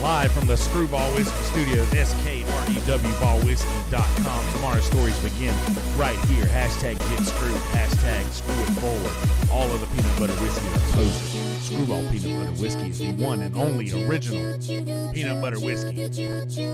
Live from the Screwball Whiskey Studios, SKREWBallWhiskey.com. Tomorrow's stories begin right here. Hashtag get screwed. Hashtag screw it forward. All of the peanut butter whiskey are closed. Screwball Peanut Butter Whiskey is the one and only original peanut butter whiskey.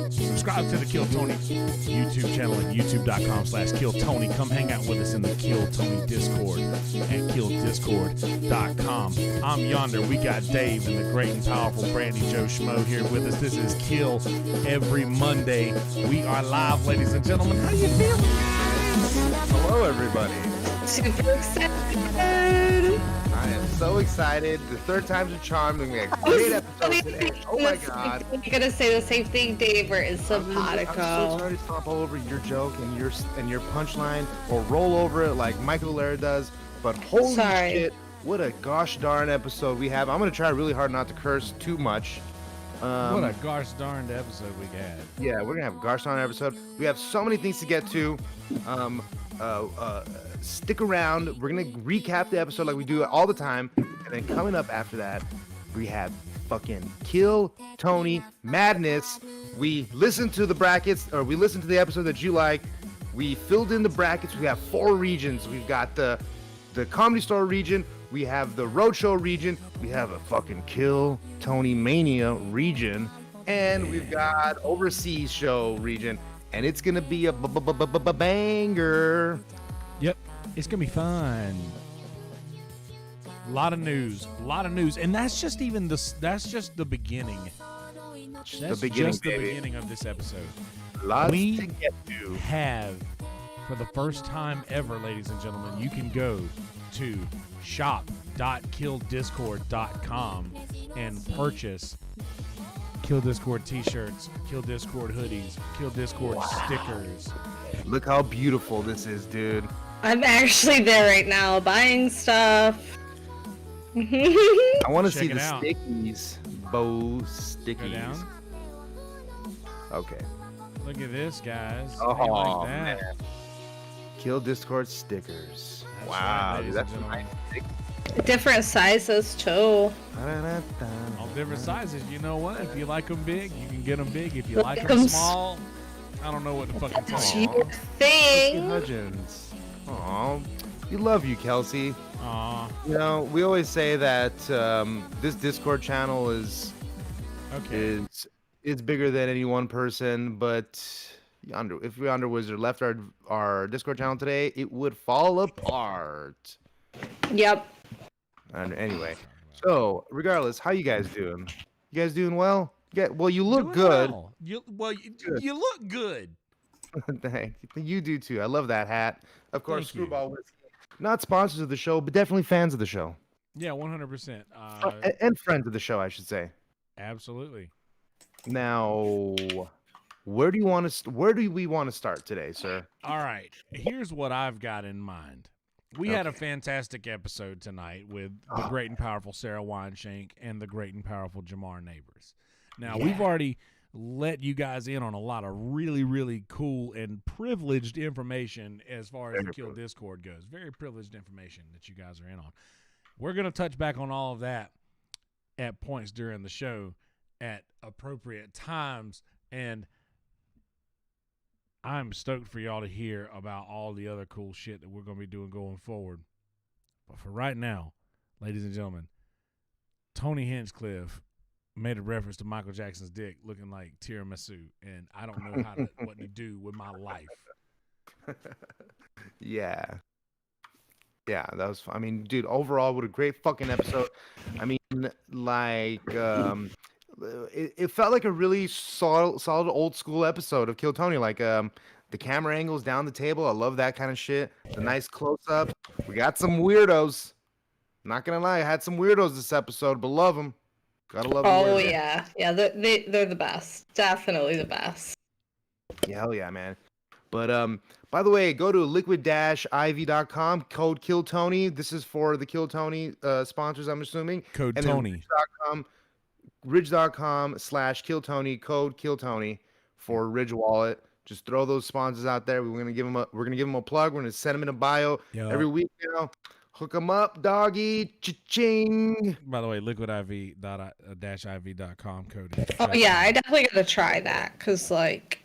Subscribe to the Kill Tony YouTube channel at youtube.com/KillTony. Come hang out with us in the Kill Tony Discord at killdiscord.com. I'm Yonder. We got Dave and the great and powerful Brandy Joe Schmo here with us. This is Kill every Monday. We are live, ladies and gentlemen. How you feeling? Hello, everybody. Super excited. I am so excited. The third time's a charm. We're going to get a great episode today. Oh my God. You're going to say the same thing, Dave, or it's simpatico. I'm so sorry to stomp all over your joke and your punchline or roll over it like Michael Laird does. But holy shit, what a gosh darn episode we have. I'm going to try really hard not to curse too much. What a gosh darned episode we had. Yeah, we're going to have a gosh darn episode. We have so many things to get to. Stick around. We're going to recap the episode like we do all the time. And then coming up after that, we have fucking Kill Tony Madness. We listened to the brackets, or we listened to the episode that you like. We filled in the brackets. We have 4 regions. We've got the Comedy Store region. We have the Roadshow region. We have a fucking Kill Tony Mania region. And we've got Overseas Show region. And it's going to be a banger. Yep, it's going to be fun. A lot of news, and that's just the beginning. That's just the beginning of this episode. Lots to get to. Have, for the first time ever, ladies and gentlemen, you can go to shop.killdiscord.com and purchase Kill Discord t-shirts, Kill Discord hoodies, Kill Discord stickers. Look how beautiful this is, dude. I'm actually there right now buying stuff. I want to see the out. stickies. Bow stickies. Go down. Okay. Look at this, guys. Oh, How you like that? man. Kill Discord stickers. That's Wow, right, dude, ladies that's and nice. Different sizes, too. All different sizes. You know what? If you like them big, you can get them big. If you like Like them 'em small, I don't know what to fucking That's tell you. your thing. Hudgens. Aw, we love you, Kelsey. Aw, You know, we always say that this Discord channel is bigger than any one person, but if Yonder Wizard left our Discord channel today, it would fall apart. Yep. And anyway, so regardless, how you guys doing? You guys doing well? Yeah. Well, you look good. Well. You look good. Thank you. You do too. I love that hat. Of course, Thank you. Screwball Whiskey. Not sponsors of the show, but definitely fans of the show. Yeah, 100%. And friends of the show, I should say. Absolutely. Now, where do we want to start today, sir? All right. Here's what I've got in mind. We had a fantastic episode tonight with the great and powerful Sarah Wineshank and the great and powerful Jamar Neighbors. Now, we've already let you guys in on a lot of really, really cool and privileged information as far as the Kill Discord goes. Very privileged information that you guys are in on. We're going to touch back on all of that at points during the show at appropriate times, and I'm stoked for y'all to hear about all the other cool shit that we're going to be doing going forward. But for right now, ladies and gentlemen, Tony Hinchcliffe made a reference to Michael Jackson's dick looking like tiramisu, and I don't know what to do with my life. Yeah, that was. I mean, dude, overall, what a great fucking episode. I mean, like, it felt like a really solid old school episode of Kill Tony. Like, the camera angles down the table. I love that kind of shit. The nice close up. We got some weirdos. Not gonna lie, I had some weirdos this episode, but love them. Gotta love them. Oh, yeah. Yeah, they're the best. Definitely the best. Yeah, hell yeah, man. But by the way, go to liquid-iv.com, code KillTony. This is for the Kill Tony sponsors, I'm assuming. Code and Tony. Ridge.com/KillTony, code KillTony for Ridge Wallet. Just throw those sponsors out there. We're gonna give them a plug. We're gonna send them in a bio every week now. Hook 'em up, doggy. Cha-ching. By the way, liquidiv.-iv.com code is Oh just yeah, I Tony. definitely gotta try that because, like,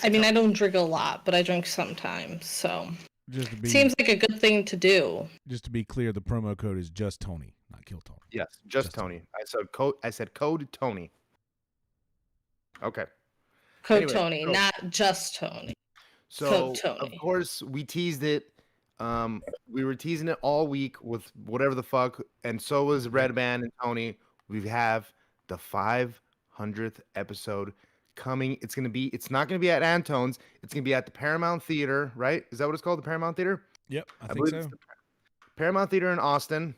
I mean, I don't drink a lot, but I drink sometimes, so Just to be seems like a good thing to do. just to be clear, the promo code is just Tony, not Kill Tony. Yes, just Tony. I said code Tony. Okay. Code Anyway, Tony, so- not just Tony. So Tony. of course we teased it. We were teasing it all week with whatever the fuck, and so was Red Band and Tony. We have the 500th episode coming. It's not gonna be at Antone's. It's gonna be at the Paramount Theater, right? Is that what it's called? The Paramount Theater? Yep, I think believe so. it's the Paramount Theater in Austin.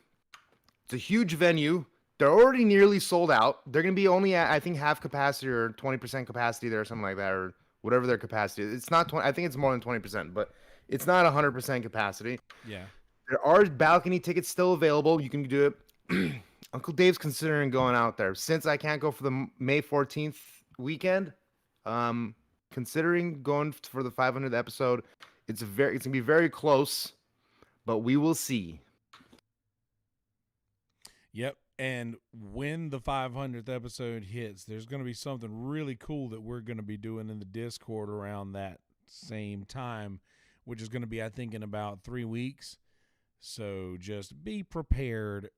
It's a huge venue. They're already nearly sold out. They're gonna be only at, I think, half capacity or 20% capacity there, or something like that, or whatever their capacity is. It's not 20. I think it's more than 20%, but it's not 100% capacity. Yeah. There are balcony tickets still available. You can do it. Uncle Dave's considering going out there. Since I can't go for the May 14th weekend, considering going for the 500th episode. It's gonna be very close, but we will see. Yep. And when the 500th episode hits, there's going to be something really cool that we're going to be doing in the Discord around that same time, which is going to be, I think, in about 3 weeks. So just be prepared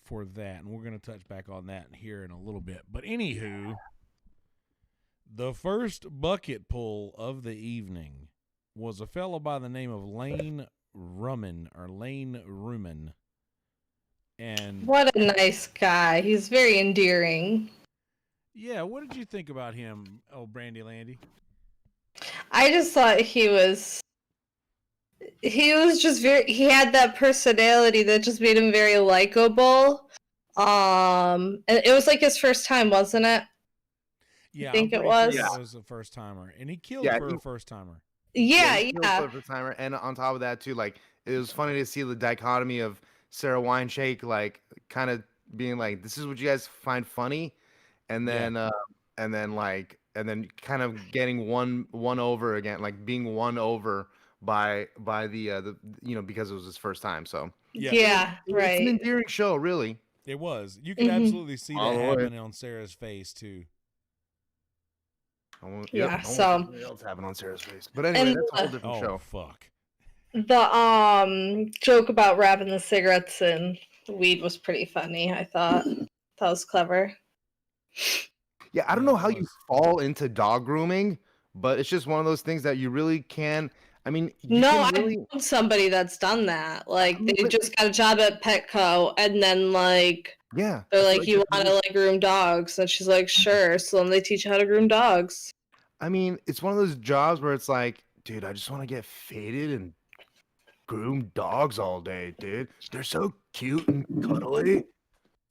for that. And we're going to touch back on that here in a little bit. But anywho, the first bucket pull of the evening was a fellow by the name of Lane Ruman. And What a nice guy. He's very endearing. yeah, what did you think about him, Brandy Landy? I just thought he was just he had that personality that just made him very likable. And it was like his first time, wasn't it? Yeah, I think I'm it pretty was. sure it was a first timer, and he killed Yeah, for a first timer. Yeah, he killed yeah. for the first timer. And on top of that, too, like, it was funny to see the dichotomy of Sarah Wineshake, like, kind of being like, "This is what you guys find funny," and then, and then kind of getting one over again, like being won over by the because it was his first time. So Yeah, it's right. an endearing show, really. It was. You could absolutely see All that the way. happening on Sarah's face too. Yeah, I so- want something else happened on Sarah's face. But anyway, And, that's a whole different Oh show. fuck! The joke about wrapping the cigarettes in weed was pretty funny, I thought. That was clever. Yeah, I don't Yeah, know it how you was. fall into dog grooming, but it's just one of those things that you really can. I mean, you No, can I really, know somebody that's done that. Like, they But- just got a job at Petco, and then, like, yeah. they're I feel like, you that's want to, really- like, groom dogs? And she's like, sure. So then they teach you how to groom dogs. I mean, it's one of those jobs where it's like, dude, I just want to get faded and groom dogs all day, dude. They're so cute and cuddly.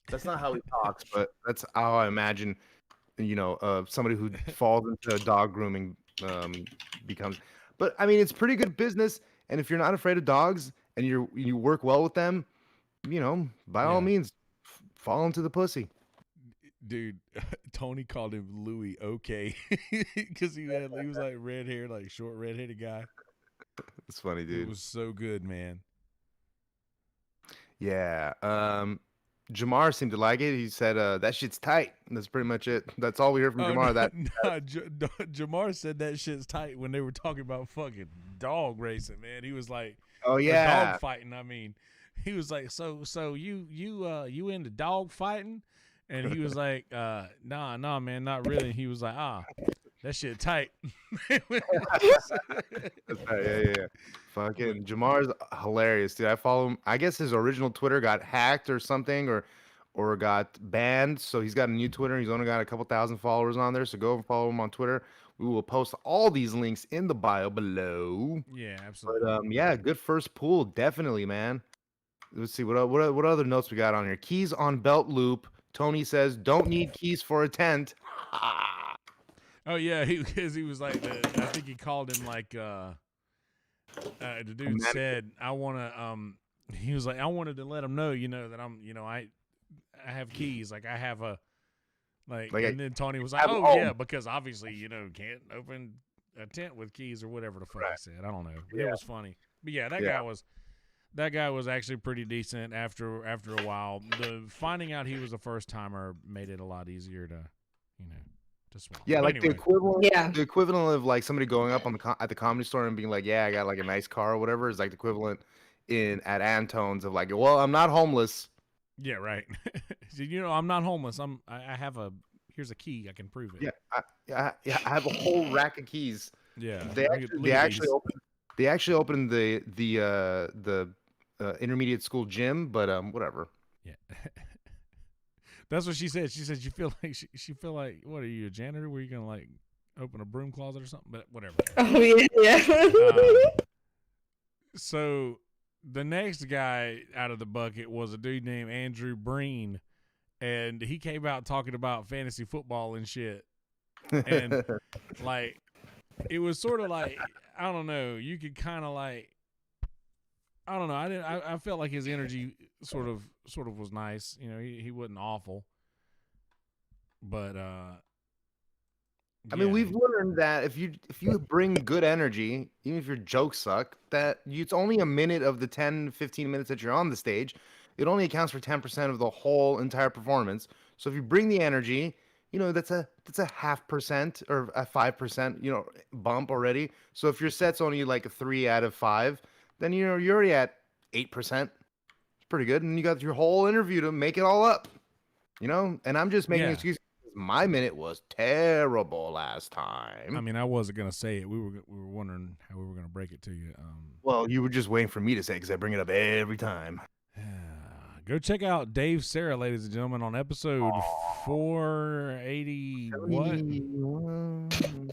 That's not how he talks, but that's how I imagine, somebody who falls into dog grooming becomes. But I mean, it's pretty good business, and if you're not afraid of dogs and you work well with them, by all Yeah. means, fall into the pussy. Dude, Tony called him Louis OK because he was like red hair, like short red-headed guy. It's funny, It dude. was so good, man. Yeah. Jamar seemed to like it. He said, that shit's tight. And that's pretty much it. That's all we heard from Jamar. Jamar said that shit's tight when they were talking about fucking dog racing, man. He was like, Oh or yeah. dog fighting. I mean, he was like, so you into dog fighting? And he was like, nah, man, not really. He was like, that shit tight. That's right. Yeah. Fucking Jamar's hilarious, dude. I follow him. I guess his original Twitter got hacked or something, or got banned. So he's got a new Twitter. He's only got a couple thousand followers on there. So go and follow him on Twitter. We will post all these links in the bio below. Yeah, absolutely. But yeah, good first pool, definitely, man. Let's see what other notes we got on here. Keys on belt loop. Tony says, "Don't need keys for a tent." Oh yeah, because he was like, I think he called him like, the dude said, I want to, he was like, I wanted to let him know, that I'm, I have keys, like I have a, and then Tony was like, have a oh home. yeah, because obviously, can't open a tent with keys or whatever the fuck he said. I don't know. But it was funny. But yeah, that that guy was actually pretty decent after a while. The finding out he was a first timer made it a lot easier to, to swallow. Yeah, But like anyway, the equivalent of like somebody going up on at the comedy store and being like, "Yeah, I got like a nice car or whatever," is like the equivalent at Antone's of like, "Well, I'm not homeless." yeah, right. So, I'm not homeless. I have here's a key. I can prove it. Yeah, I have a whole rack of keys. Yeah. They actually opened the intermediate school gym, but whatever. Yeah. That's what she said. She said she feel like what are you, a janitor? Were you gonna like open a broom closet or something? But whatever. Oh yeah. So the next guy out of the bucket was a dude named Andrew Breen, and he came out talking about fantasy football and shit. And like it was sort of like, I don't know, you could kind of like, I don't know, I felt like his energy sort of was nice. He wasn't awful. But I mean, we've learned that if you bring good energy, even if your jokes suck, it's only a minute of the 10, 15 minutes that you're on the stage. It only accounts for 10% of the whole entire performance. So if you bring the energy, that's a 0.5% or a 5%, bump already. So if your set's only like a 3 out of 5, then you're already at 8%. It's pretty good, and you got your whole interview to make it all up. And I'm just making excuses. My minute was terrible last time. I mean, I wasn't gonna say it. We were wondering how we were gonna break it to you. Well, you were just waiting for me to say it because I bring it up every time. Go check out Dave Sarah, ladies and gentlemen, on episode 480. What?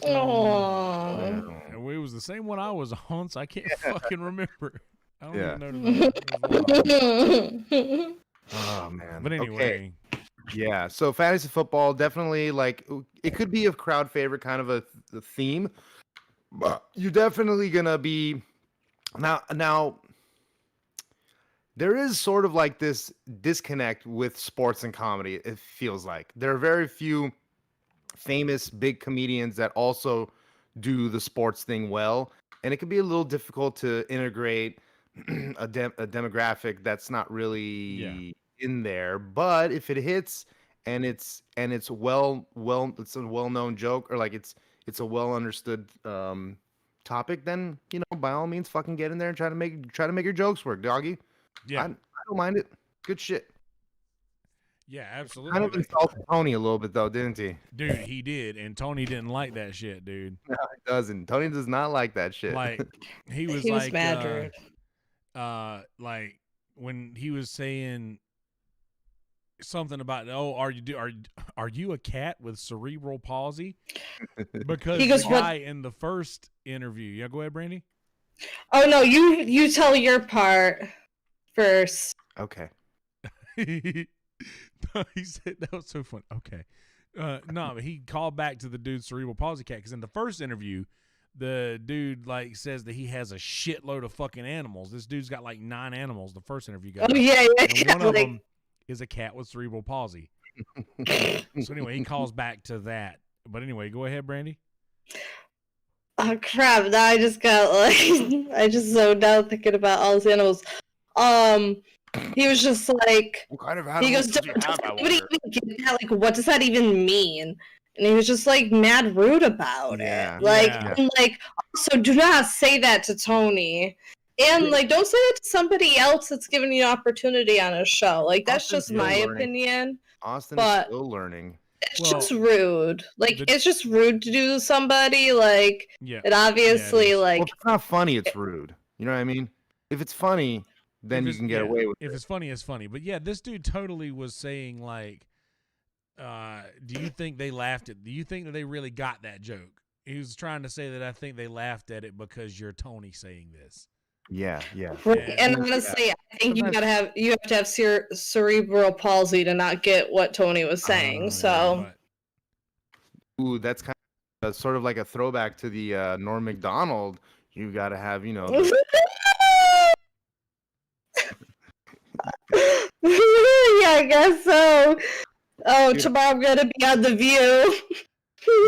Aww. It was the same one I was on, so I can't fucking remember. I don't even know. Oh man. But anyway. Okay. Yeah. So fantasy football definitely like it could be a crowd favorite kind of a theme, but you're definitely gonna be now. There is sort of like this disconnect with sports and comedy. It feels like there are very few famous big comedians that also do the sports thing well, and it can be a little difficult to integrate a demographic that's not really in there. But if it hits and it's it's a well-known joke, or like it's a well understood topic, then by all means fucking get in there and try to make your jokes work, doggy. Yeah, I don't mind it. Good shit. Yeah, absolutely. Kind of insulted Tony a little bit though, didn't he? Dude, he did, and Tony didn't like that shit, dude. No, he doesn't. Tony does not like that shit. Like he was like mad, like when he was saying something about, are you a cat with cerebral palsy? Because he goes, the guy in the first interview. Yeah, go ahead, Brandy. Oh no, you tell your part first. Okay. He said that was so fun. Okay. No, but he called back to the dude's cerebral palsy cat because in the first interview, the dude like says that he has a shitload of fucking animals. This dude's got like 9 animals. The first interview guy. Oh yeah. And one of them is a cat with cerebral palsy. So anyway, he calls back to that. But anyway, go ahead, Brandy. Oh crap! Now I just got like I just zoned out thinking about all these animals. He was just like, what kind of animals he goes, do you have, anybody even get that? Like, what does that even mean? And he was just like mad rude about it. Like, and like, also do not say that to Tony. And like, don't say that to somebody else that's giving you an opportunity on a show. Like, that's just my opinion. Austin is still learning. It's just rude. Like, it's just rude to do to somebody. Like, it obviously, like... Well, if it's not funny, it's rude. You know what I mean? If it's funny, then you can get away with it. If it's funny, it's funny. But yeah, this dude totally was saying, like, do you think they laughed at... Do you think that they really got that joke? He was trying to say that I think they laughed at it because you're Tony saying this. Yeah. And honestly, I think you have to have cerebral palsy to not get what Tony was saying. Ooh, that's kind of sort of like a throwback to the Norm Macdonald. You got to have, Yeah, I guess so. Oh, tomorrow I'm gonna be on The View.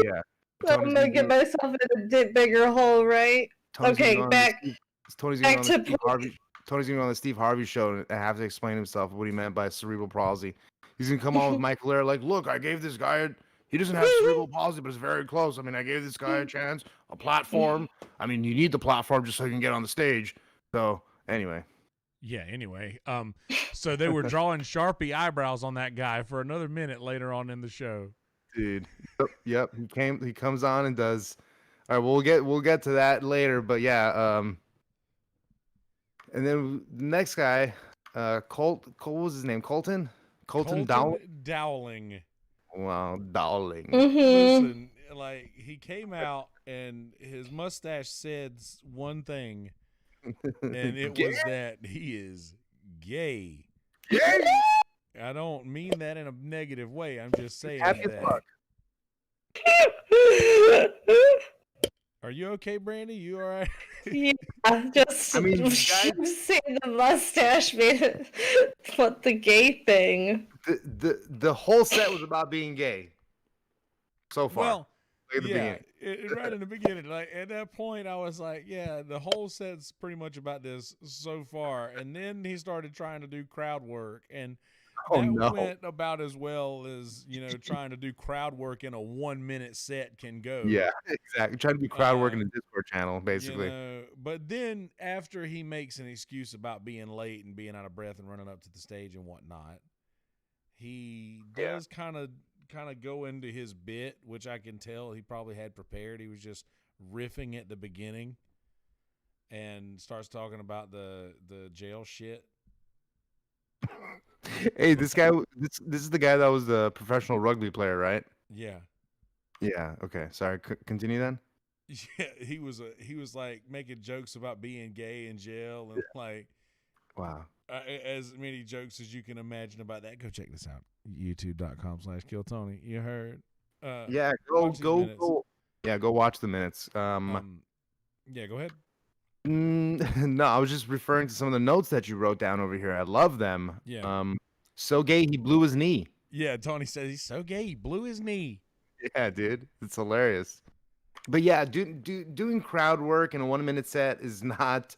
Yeah. I'm gonna get myself in a bigger hole, right? Okay, back. Tony's going to Steve Harvey. Tony's gonna be on the Steve Harvey show and have to explain himself what he meant by cerebral palsy. He's gonna come on with Mike Lair like, look, I gave this guy he doesn't have cerebral palsy, but it's very close. I mean, I gave this guy a chance, a platform. I mean, you need the platform just so you can get on the stage. So anyway. Yeah, anyway. So they were drawing Sharpie eyebrows on that guy for another minute later on in the show. Dude. Yep. He comes on and does. All right, we'll get to that later, but yeah, and then the next guy, what was his name? Colton Dowling. Wow, Dowling. Listen, like, he came out and his mustache said one thing, and it was that he is gay. Gay? I don't mean that in a negative way. I'm just saying that. Are you okay, Brandy? You all right? Yeah, just I mean, say the mustache made it, what the gay thing. The whole set was about being gay. So far. Well, right in the beginning, like at that point, I was like, yeah, the whole set's pretty much about this so far. And then he started trying to do crowd work, and that went about as well as, trying to do crowd work in a 1 minute set can go. Yeah, exactly. Trying to do crowd work in the Discord channel, basically. But then after he makes an excuse about being late and being out of breath and running up to the stage and whatnot, he does kind of go into his bit, which I can tell he probably had prepared. He was just riffing at the beginning and starts talking about the jail shit. Hey, this guy. This is the guy that was the professional rugby player, right? Yeah. Yeah. Okay. Sorry. Continue then. Yeah, he was like making jokes about being gay in jail and like, wow, as many jokes as you can imagine about that. Go check this out, youtube.com/KillTony. You heard? Yeah. Go. Yeah. Go watch the minutes. Yeah. Go ahead. No, I was just referring to some of the notes that you wrote down over here. I love them. Yeah. So gay he blew his knee. Yeah, Tony says he's so gay he blew his knee. Yeah, dude, it's hilarious. But yeah, doing crowd work in a 1 minute set is not.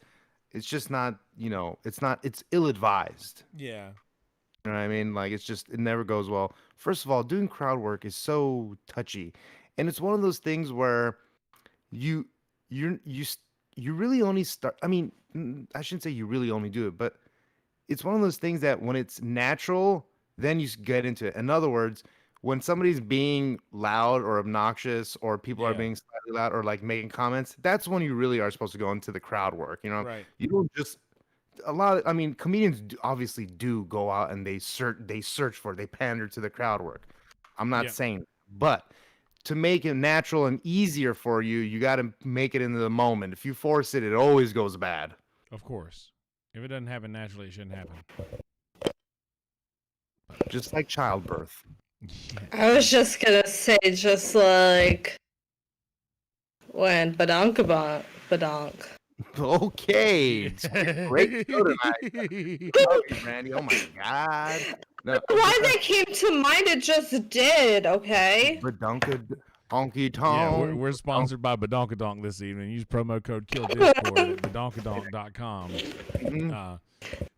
It's just not. It's ill-advised. Yeah. You know what I mean? Like it never goes well. First of all, doing crowd work is so touchy, and it's one of those things where you really only start. I mean, I shouldn't say you really only do it, but it's one of those things that when it's natural, then you get into it. In other words, when somebody's being loud or obnoxious, or people are being slightly loud or like making comments, that's when you really are supposed to go into the crowd work. Right. You don't just comedians obviously do go out and they search for it. They pander to the crowd work. I'm not saying, but to make it natural and easier for you, you got to make it into the moment. If you force it, it always goes bad. Of course. If it doesn't happen naturally, it shouldn't happen. Just like childbirth. I was just going to say, just like when badonk. Okay. Great show tonight. Love you, Brandy. Oh my God. No. Why that came to mind, it just did, okay? Badonka honky tonk. Yeah, we're sponsored by Badonkadonk this evening. Use promo code KillDiscord at badonkadonk.com.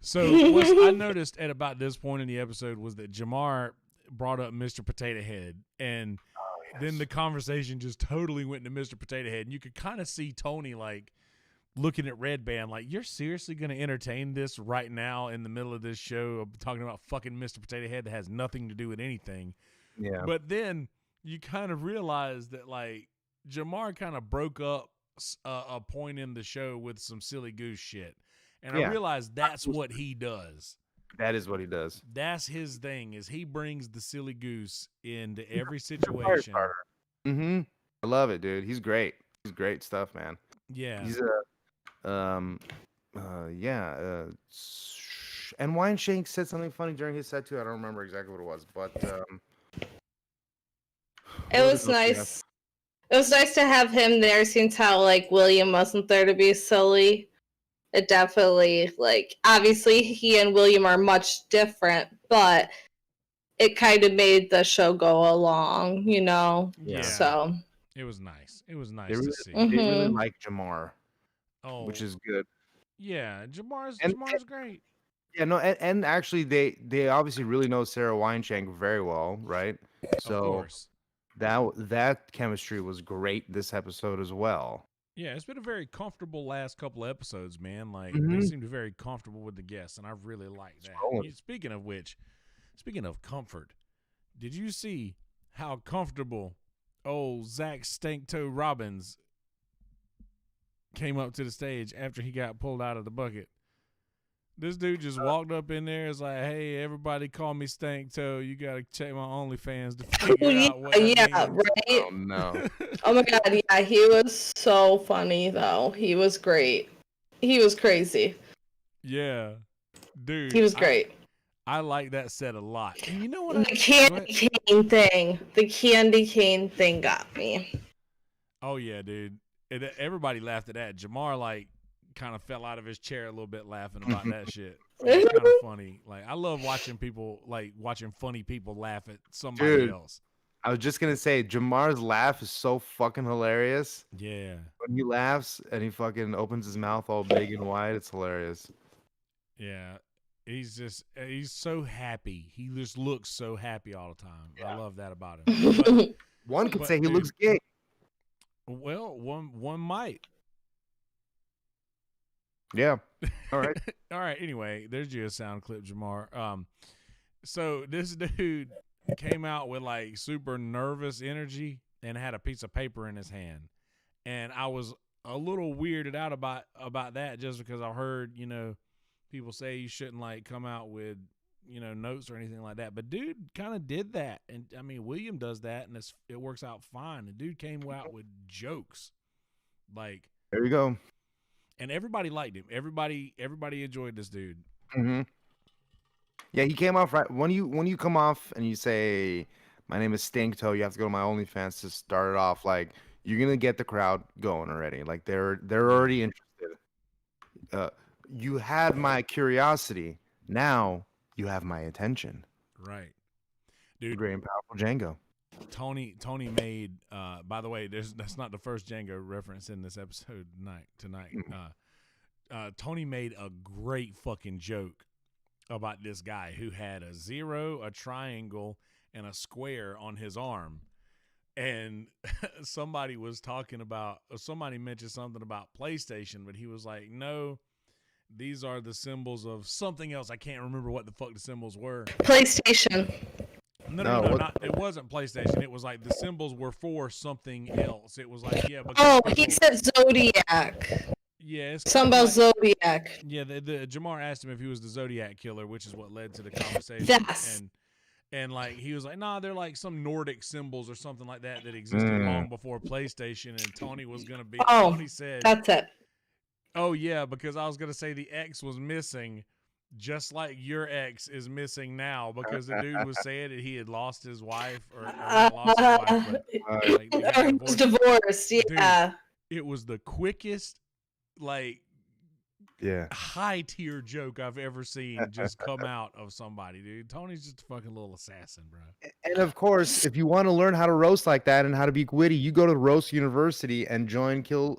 So what I noticed at about this point in the episode was that Jamar brought up Mr. Potato Head, and then the conversation just totally went into Mr. Potato Head, and you could kind of see Tony like looking at Red Band like, you're seriously going to entertain this right now in the middle of this show talking about fucking Mr. Potato Head that has nothing to do with anything. Yeah. But then you kind of realize that like Jamar kind of broke up a point in the show with some silly goose shit. And I realized that's what he does. That is what he does. That's his thing, is he brings the silly goose into every situation. Mm-hmm. I love it, dude. He's great. He's great stuff, man. Yeah. He's and Wine Shank said something funny during his set too. I don't remember exactly what it was, but it was nice. It was nice to have him there, since how like William wasn't there to be silly. It definitely, like, obviously he and William are much different, but it kind of made the show go along, Yeah. So it was nice. It was nice to see. They really like Jamar, which is good. Yeah, Jamar's great. Yeah, no, and actually they obviously really know Sarah Wineshank very well, right? Of So course. that chemistry was great this episode as well. Yeah, it's been a very comfortable last couple of episodes, man. Like they Mhm. seem to be very comfortable with the guests, and I really like that. rolling. Speaking of which, speaking of comfort, did you see how comfortable old Zach Stanktoe Robbins came up to the stage after he got pulled out of the bucket? This dude just walked up in there. It's like, hey, everybody call me Stank Toe. You got to check my OnlyFans to figure out what that means. Right. Oh no. Oh my god, yeah, he was so funny though. He was great. He was crazy. Yeah, dude. He was great. I like that set a lot. And you know what? The candy cane thing got me. Oh yeah, dude. Everybody laughed at that. Jamar like kind of fell out of his chair a little bit laughing about that shit. It's kind of funny. Like I love watching funny people laugh at somebody else. I was just gonna say Jamar's laugh is so fucking hilarious. Yeah. When he laughs and he fucking opens his mouth all big and wide, it's hilarious. Yeah. He's so happy. He just looks so happy all the time. Yeah. I love that about him. But, one could say he looks gay. Well, one might. Yeah. All right. All right. Anyway, there's your sound clip, Jamar. So this dude came out with like super nervous energy and had a piece of paper in his hand, and I was a little weirded out about that just because I heard people say you shouldn't like come out with notes or anything like that, but dude kind of did that, and I mean William does that, and it works out fine. The dude came out with jokes, like there you go. And everybody liked him. Everybody enjoyed this dude. Mm-hmm. Yeah, he came off right when you come off and you say, "My name is Stinktoe." You have to go to my OnlyFans to start it off. Like you're gonna get the crowd going already. Like they're already interested. You had my curiosity. Now you have my attention. Right, dude. Great and powerful Django. Tony made. By the way, that's not the first Django reference in this episode tonight. Tony made a great fucking joke about this guy who had a 0, a triangle, and a square on his arm, and somebody mentioned something about PlayStation, but he was like, no. These are the symbols of something else. I can't remember what the fuck the symbols were. PlayStation. No, it wasn't PlayStation. It was like the symbols were for something else. It was like, yeah. He said Zodiac. Yeah. Something about Zodiac. Yeah, the Jamar asked him if he was the Zodiac killer, which is what led to the conversation. Yes. And like he was like, nah, they're like some Nordic symbols or something like that existed long before PlayStation. And Tony was gonna be. Oh, Tony said, that's it. Oh yeah, because I was gonna say the X was missing, just like your ex is missing now, because the dude was saying that he had lost his wife or not lost his wife, but like, he was divorced. Yeah, dude, it was the quickest, like, high tier joke I've ever seen just come out of somebody, dude. Tony's just a fucking little assassin, bro. And of course, if you want to learn how to roast like that and how to be witty, you go to Roast University and join Tony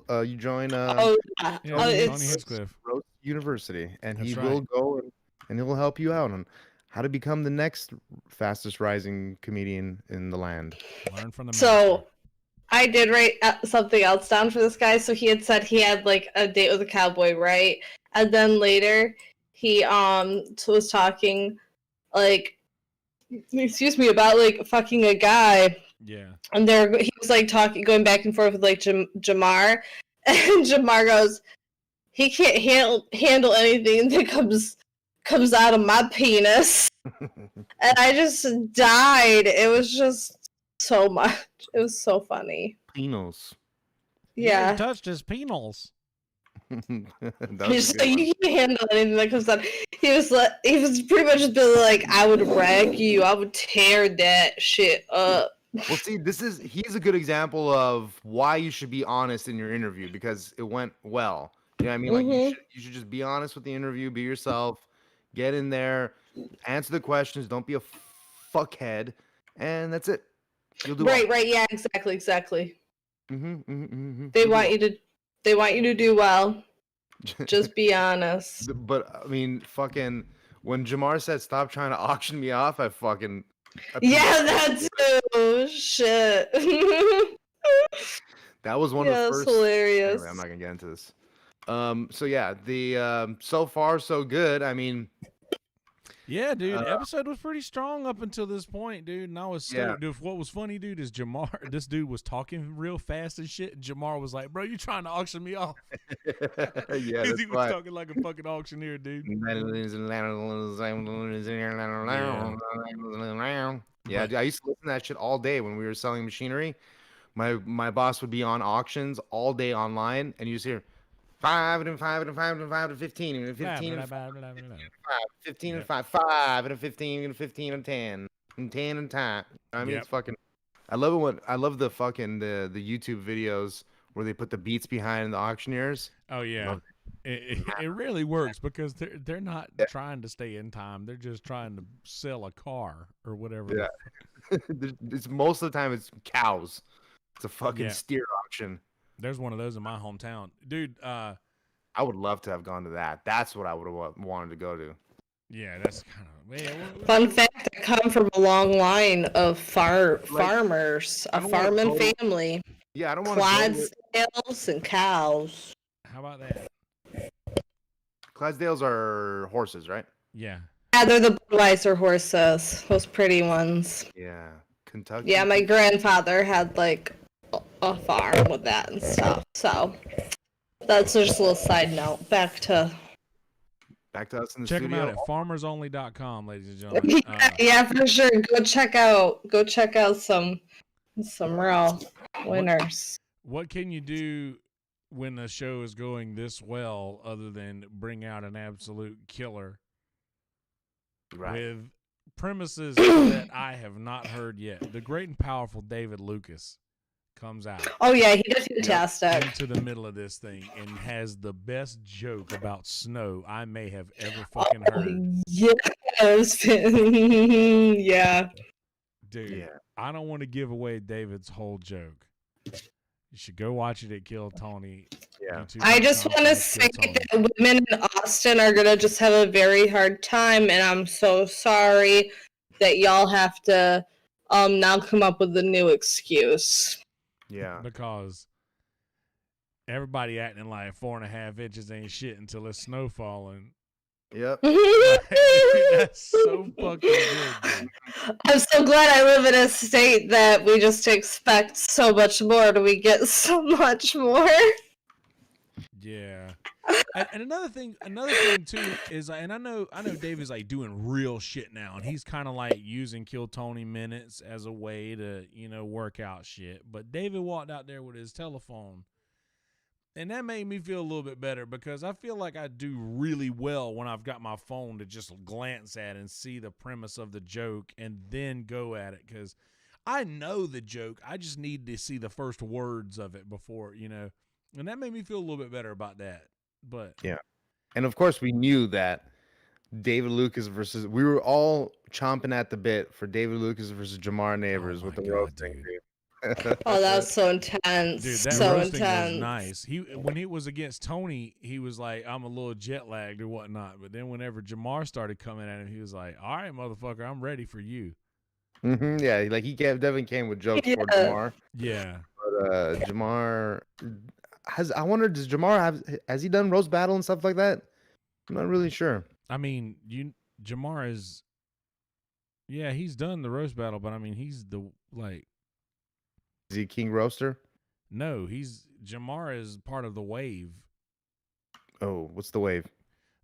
Hinchcliffe Roast University, and That's he right. will go and he will help you out on how to become the next fastest rising comedian in the land. Learn from the So I did write something else down for this guy. So he had said he had like a date with a cowboy, right? And then later he was talking like, excuse me, about like fucking a guy. Yeah. And he was like going back and forth with like Jamar, and Jamar goes, he can't handle anything that comes out of my penis. And I just died. It was just so much. It was so funny. Penals. Yeah. He touched his penals. He's like, you can't handle anything that comes out. He was pretty much just being like, I would wreck you. I would tear that shit up. Well, see, he's a good example of why you should be honest in your interview, because it went well. You know what I mean? Like you should just be honest with the interview, be yourself, get in there, answer the questions, don't be a fuckhead, and that's it. You'll do right, well. Yeah, exactly. They They want you to do well. Just be honest. But I mean, fucking, when Jamar said stop trying to auction me off, I Yeah, that too. Shit. That was one of the first. Hilarious. Anyway, I'm not gonna get into this. So yeah, the so far so good. I mean, yeah, dude, episode was pretty strong up until this point, dude. And I was stoked. Yeah. Dude, what was funny, dude, is Jamar. This dude was talking real fast and shit. And Jamar was like, "Bro, you trying to auction me off?" yeah, he was talking like a fucking auctioneer, dude. Yeah, dude, I used to listen to that shit all day when we were selling machinery. My boss would be on auctions all day online, and you just hear 5 and 5 and 5 and 5 and 15 and 15 and 5, 15 and 5, 5 and 15 and 15 and 10 and 10 and 10. I mean, it's fucking. I love it when I love the fucking the YouTube videos where they put the beats behind the auctioneers. Oh yeah, it really works because they're not trying to stay in time. They're just trying to sell a car or whatever. Yeah, it's most of the time it's cows. It's a fucking steer auction. There's one of those in my hometown, dude. I would love to have gone to that. That's what I would have wanted to go to. Yeah, that's kind of fun fact. I come from a long line of farmers, a farming family. Yeah, I don't want Clydesdales and cows. How about that? Clydesdales are horses, right? Yeah. Yeah, they're the Budweiser horses, those pretty ones. Yeah, Kentucky. Yeah, my grandfather had like a farm with that and stuff. So that's just a little side note. Back to us in the studio. Check them out at farmersonly.com, ladies and gentlemen. Yeah, for sure. Go check out some real winners. What can you do when the show is going this well other than bring out an absolute killer with premises that I have not heard yet? The great and powerful David Lucas comes out. Oh yeah, he did fantastic. Into the middle of this thing and has the best joke about snow I may have ever fucking heard. Yes. Yeah. Dude, I don't want to give away David's whole joke. You should go watch it at Kill Tony. Yeah. I just want to say that women in Austin are going to just have a very hard time, and I'm so sorry that y'all have to now come up with a new excuse. Yeah. Because everybody acting like 4.5 inches ain't shit until it's snow falling. Yep. That's so fucking good, dude. I'm so glad I live in a state that we just expect so much more and we get so much more. Yeah. And another thing too is, and I know David's like doing real shit now, and he's kind of like using Kill Tony minutes as a way to, work out shit. But David walked out there with his telephone, and that made me feel a little bit better because I feel like I do really well when I've got my phone to just glance at and see the premise of the joke and then go at it, because I know the joke. I just need to see the first words of it before, and that made me feel a little bit better about that. But yeah. And of course we knew that David Lucas we were all chomping at the bit for David Lucas versus Jamar Neighbors with the roasting. Oh, that was so intense. Dude, that so roasting intense. was nice. When he was against Tony, he was like, I'm a little jet lagged or whatnot. But then whenever Jamar started coming at him, he was like, all right, motherfucker, I'm ready for you. Mm-hmm, yeah, like he definitely came with jokes for Jamar. Yeah. But Jamar has he done roast battle and stuff like that? I'm not really sure. I mean, Jamar is, he's done the roast battle, but I mean, he's is he King Roaster? No, Jamar is part of the Wave. Oh, what's the Wave?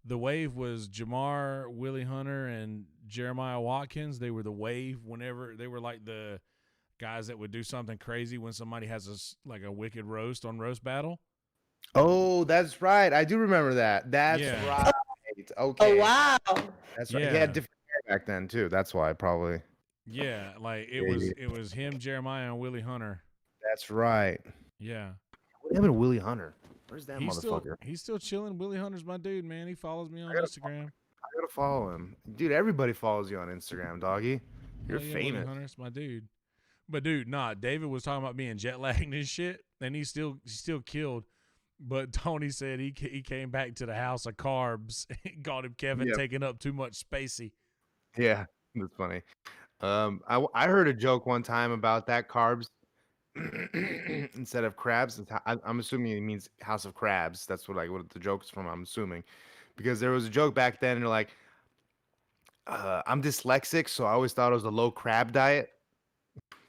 The Wave was Jamar, Willie Hunter, and Jeremiah Watkins. They were the Wave whenever they were like the guys that would do something crazy when somebody has a wicked roast on Roast Battle. Oh, that's right. I do remember that. That's right. Okay. Oh, wow. That's right. Yeah. He had different hair back then too. That's why probably. Yeah, like it was him, Jeremiah, and Willie Hunter. That's right. Yeah. What happened to Willie Hunter? Where's that motherfucker? He's still chilling. Willie Hunter's my dude, man. He follows me on Instagram. I gotta follow him. Dude, everybody follows you on Instagram, doggy. You're famous. Willie Hunter's my dude. But dude, David was talking about being jet lagged and shit, and he still killed. But Tony said he came back to the house of carbs and called him Kevin taking up too much spacey. Yeah, that's funny. I heard a joke one time about that carbs instead of crabs. I'm assuming it means House of Crabs. That's what the joke is from. I'm assuming because there was a joke back then. And they're like, I'm dyslexic, so I always thought it was a low crab diet.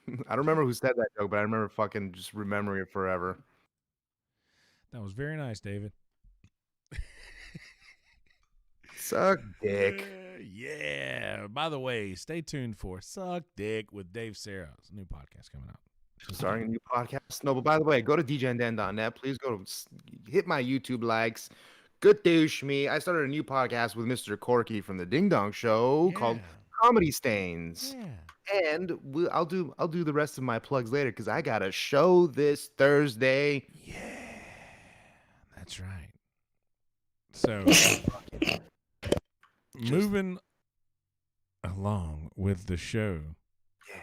I don't remember who said that joke, but I remember fucking just remembering it forever. That was very nice, David. Suck dick. Yeah. By the way, stay tuned for Suck Dick with Dave Serra's new podcast coming out. Starting a new podcast. No, but by the way, go to djanden.net. Please go hit my YouTube likes. Good douche me. I started a new podcast with Mr. Corky from the Ding Dong Show called Comedy Stains. Yeah. And I'll do the rest of my plugs later because I got a show this Thursday. Yeah, that's right. So, moving along with the show. Yeah.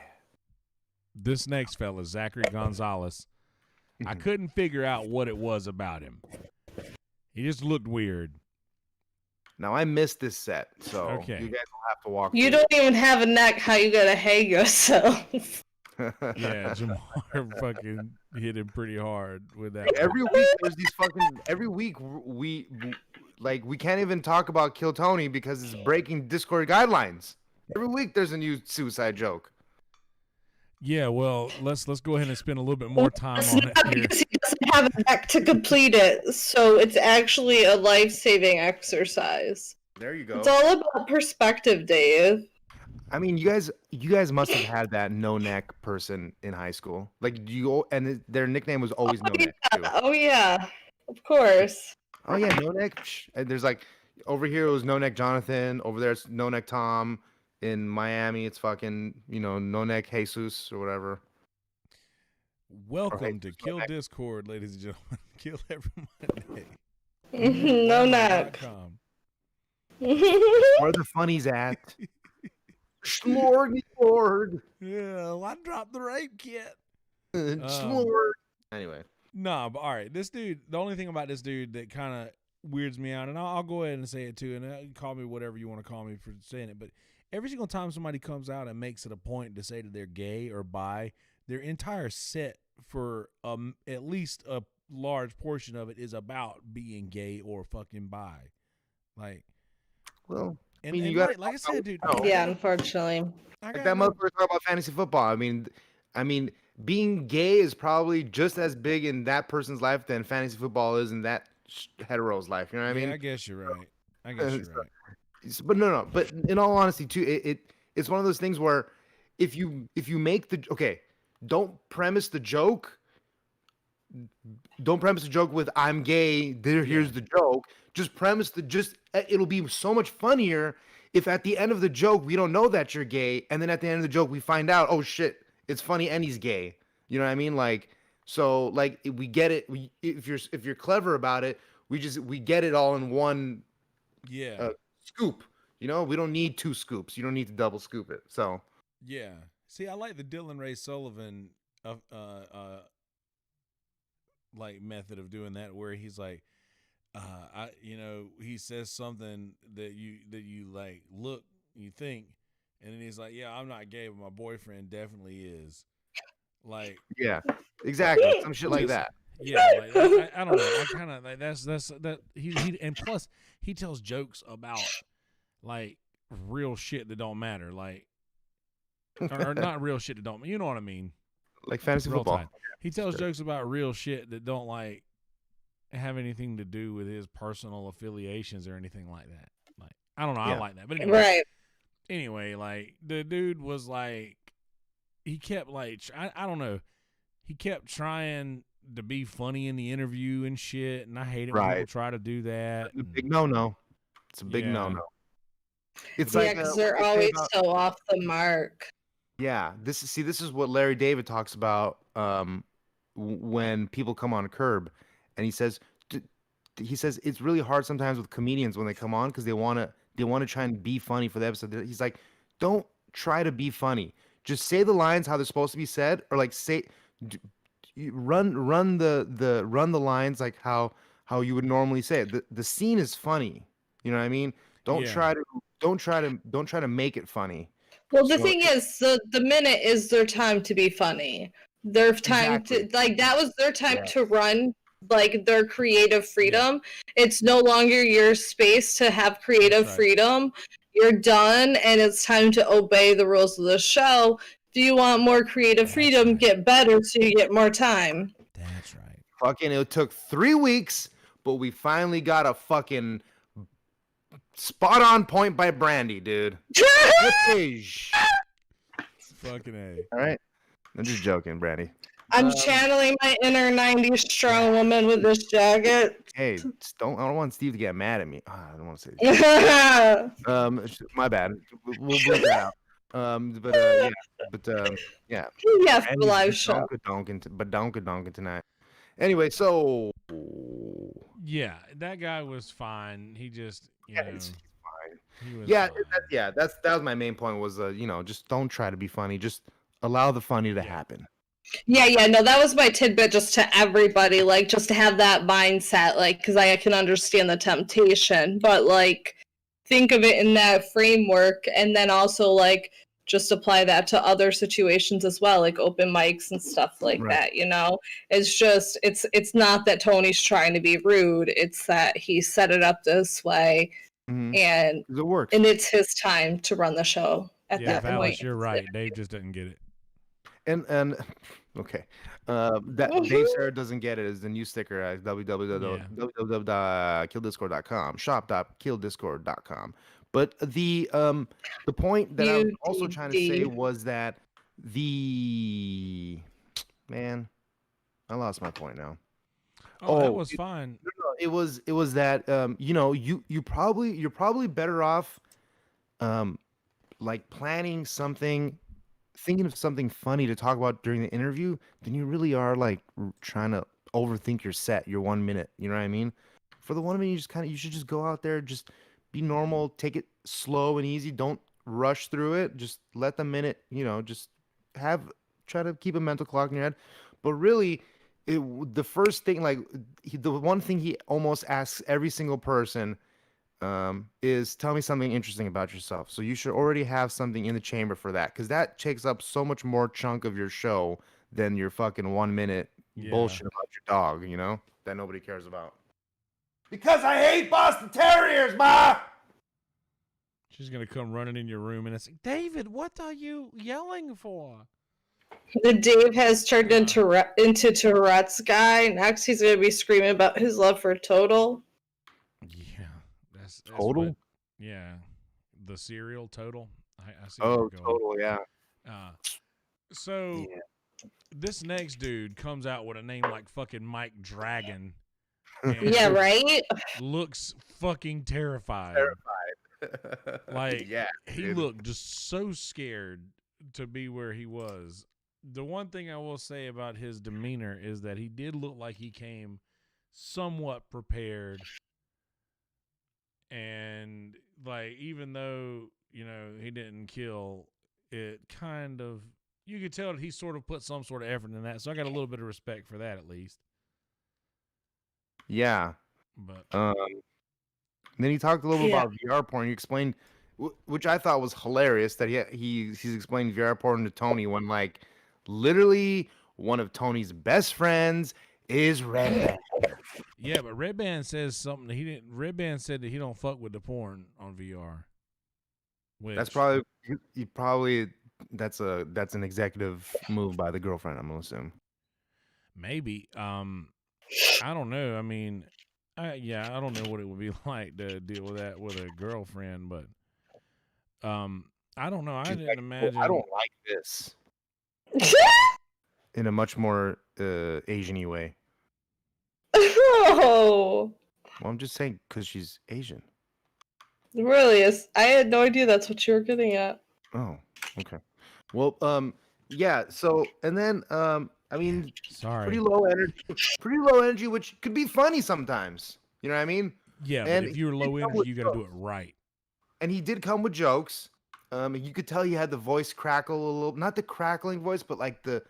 This next fella, Zachary Gonzalez, I couldn't figure out what it was about him. He just looked weird. Now, I missed this set, so you guys will have to walk You don't even have a neck. How you gonna hang yourself? Yeah, Jamar fucking hit him pretty hard with that. Every week, there's these fucking... Every week, we can't even talk about Kill Tony because it's breaking Discord guidelines. Every week, there's a new suicide joke. Yeah, well, let's go ahead and spend a little bit more time on it here. Because he doesn't have a neck to complete it, so it's actually a life-saving exercise. There you go. It's all about perspective, Dave. I mean, you guys must have had that no neck person in high school. And their nickname was always No Neck too. Oh yeah, of course. Oh yeah, No Neck. And there's over here it was No Neck Jonathan. Over there it's No Neck Tom. In Miami, it's fucking No Neck Jesus or whatever. Welcome to Kill Discord, ladies and gentlemen. Kill every Monday. No Neck. Where the funnies at? Smorgasbord. Yeah, I dropped the rape kit. Anyway. Nah, but all right. This dude, the only thing about this dude that kind of weirds me out, and I'll go ahead and say it too, and call me whatever you want to call me for saying it, but every single time somebody comes out and makes it a point to say that they're gay or bi, their entire set for at least a large portion of it is about being gay or fucking bi. Well, and you got like I said, dude. Yeah, unfortunately. Like that motherfucker talk about fantasy football. I mean, being gay is probably just as big in that person's life than fantasy football is in that hetero's life. You know what I mean? I guess you're right. Right. But no. But in all honesty, too, it's one of those things where if you make don't premise the joke. Don't premise the joke with "I'm gay." Here's the joke. Just premise it'll be so much funnier if at the end of the joke we don't know that you're gay, and then at the end of the joke we find out, oh shit, it's funny and he's gay. You know what I mean? We get it. If you're clever about it, we get it all in one. Yeah. Scoop. We don't need two scoops. You don't need to double scoop it. So. Yeah. See, I like the Dylan Ray Sullivan method of doing that, where he's like, he says something that you like look, you think, and then he's like, yeah, I'm not gay, but my boyfriend definitely is. Like, yeah, exactly, some shit like that. Yeah, I don't know. I kind of like that's that he and plus he tells jokes about like real shit that don't matter, like or not real shit that don't. You know what I mean? Like fantasy football. He tells jokes about real shit that don't like have anything to do with his personal affiliations or anything like that. Like, I don't know. Yeah. I like that. But anyway, right. Anyway, like the dude was like, he kept like, I don't know. He kept trying to be funny in the interview and shit. And I hate it when people try to do that. It's a big no-no. It's a big no-no. It's because they're always so off the mark. Yeah, this is what Larry David talks about when people come on Curb, and he says it's really hard sometimes with comedians when they come on because they want to try and be funny for the episode. He's like, don't try to be funny. Just say the lines how they're supposed to be said, or like you run the lines like how you would normally say it. The scene is funny. You know what I mean? Don't try to make it funny. Well, the thing is, the minute is their time to be funny. Their time to that was their time to run their creative freedom. It's no longer your space to have creative freedom. You're done, and it's time to obey the rules of the show. Do you want more creative freedom? Get better so you get more time. That's right. Fucking, it took 3 weeks, but we finally got a fucking spot on point by Brandy, dude. Fucking A. All right. I'm just joking, Brandy. I'm channeling my inner 90s strong woman with this jacket. Hey, I don't want Steve to get mad at me. I don't want to say this. My bad. We'll bleep that out. Yeah. Yeah, for the live show. Donka tonight. Anyway, so yeah, that guy was fine. He just, you know, he's fine. He was fine. That was my main point. Was just don't try to be funny. Just allow the funny to happen. Yeah, no, that was my tidbit just to everybody, just to have that mindset, because I can understand the temptation, but, think of it in that framework, and then also, just apply that to other situations as well, like open mics and stuff like that, It's just, it's not that Tony's trying to be rude, it's that he set it up this way, and it works. And it's his time to run the show at that point. Alice, you're right. Dave just didn't get it. And okay, that Dave Sarah doesn't get it is the new sticker at www.killdiscord.com, shop.killdiscord.com. But the point that I was also trying to say was that I lost my point now. That was fine. No, it was that you're probably better off planning something, thinking of something funny to talk about during the interview than you really are trying to overthink your set, your 1 minute. You know what I mean? For the 1 minute, you should just go out there, just be normal, take it slow and easy. Don't rush through it. Just let the minute, just try to keep a mental clock in your head. But really, the first thing, the one thing he almost asks every single person is tell me something interesting about yourself. So you should already have something in the chamber for that, because that takes up so much more chunk of your show than your fucking 1 minute bullshit about your dog, that nobody cares about. Because I hate Boston Terriers, Ma! She's gonna come running in your room and it's like, David, what are you yelling for? The Dave has turned into Tourette's guy. Next, he's gonna be screaming about his love for Total. Yeah, that's Total. The cereal Total. I see. Total, yeah. This next dude comes out with a name like fucking Mike Dragon. Yeah, right. Looks fucking terrified. He looked just so scared to be where he was. The one thing I will say about his demeanor is that he did look like he came somewhat prepared. And even though, he didn't kill, it kind of, you could tell that he sort of put some sort of effort in that. So I got a little bit of respect for that, at least. Yeah. But then he talked a little bit about VR porn. He explained, which I thought was hilarious, that he's explained VR porn to Tony when literally one of Tony's best friends is Red Band. Yeah, but Red Band says something he didn't. Red Band said that he don't fuck with the porn on VR. That's probably that's an executive move by the girlfriend, I'm gonna assume. Maybe. I don't know. I mean, I don't know what it would be like to deal with that with a girlfriend, but I don't know. I didn't imagine. I don't like this. In a much more Asian-y way. Oh. Well, I'm just saying because she's Asian. It really is. I had no idea that's what you were getting at. Oh, okay. Well, yeah. So, and then, I mean, pretty low energy, which could be funny sometimes. You know what I mean? Yeah, but if you're low energy, you got to do it right. And he did come with jokes. You could tell he had the voice crackle a little, not the crackling voice, but the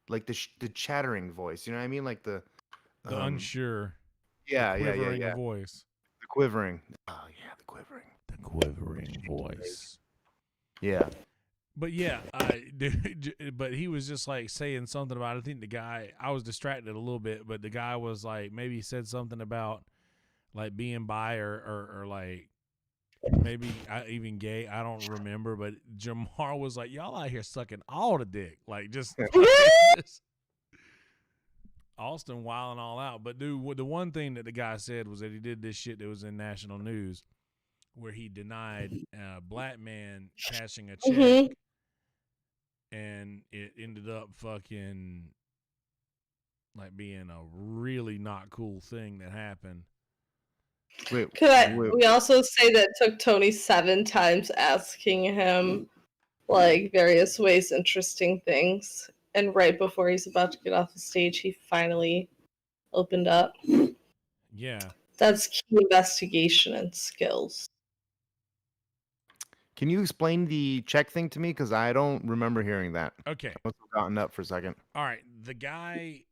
like the chattering voice. You know what I mean? Like the unsure, quivering voice, the quivering. Oh yeah, the quivering voice. Yeah. But yeah, but he was just like saying something about. I think the guy. I was distracted a little bit, but the guy was like, maybe he said something about like being bi or like maybe even gay. I don't remember, but Jamar was like, y'all out here sucking all the dick, like just Austin wilding all out. But dude, the one thing that the guy said was that he did this shit that was in national news, where he denied a black man cashing a check, and it ended up fucking like being a really not cool thing that happened. Wait. We also say that it took Tony 7 times asking him like various ways, interesting things, and right before he's about to get off the stage, he finally opened up. Yeah, that's key investigation and skills. Can you explain the check thing to me? Because I don't remember hearing that. Okay. I must have gotten up for a second. All right. The guy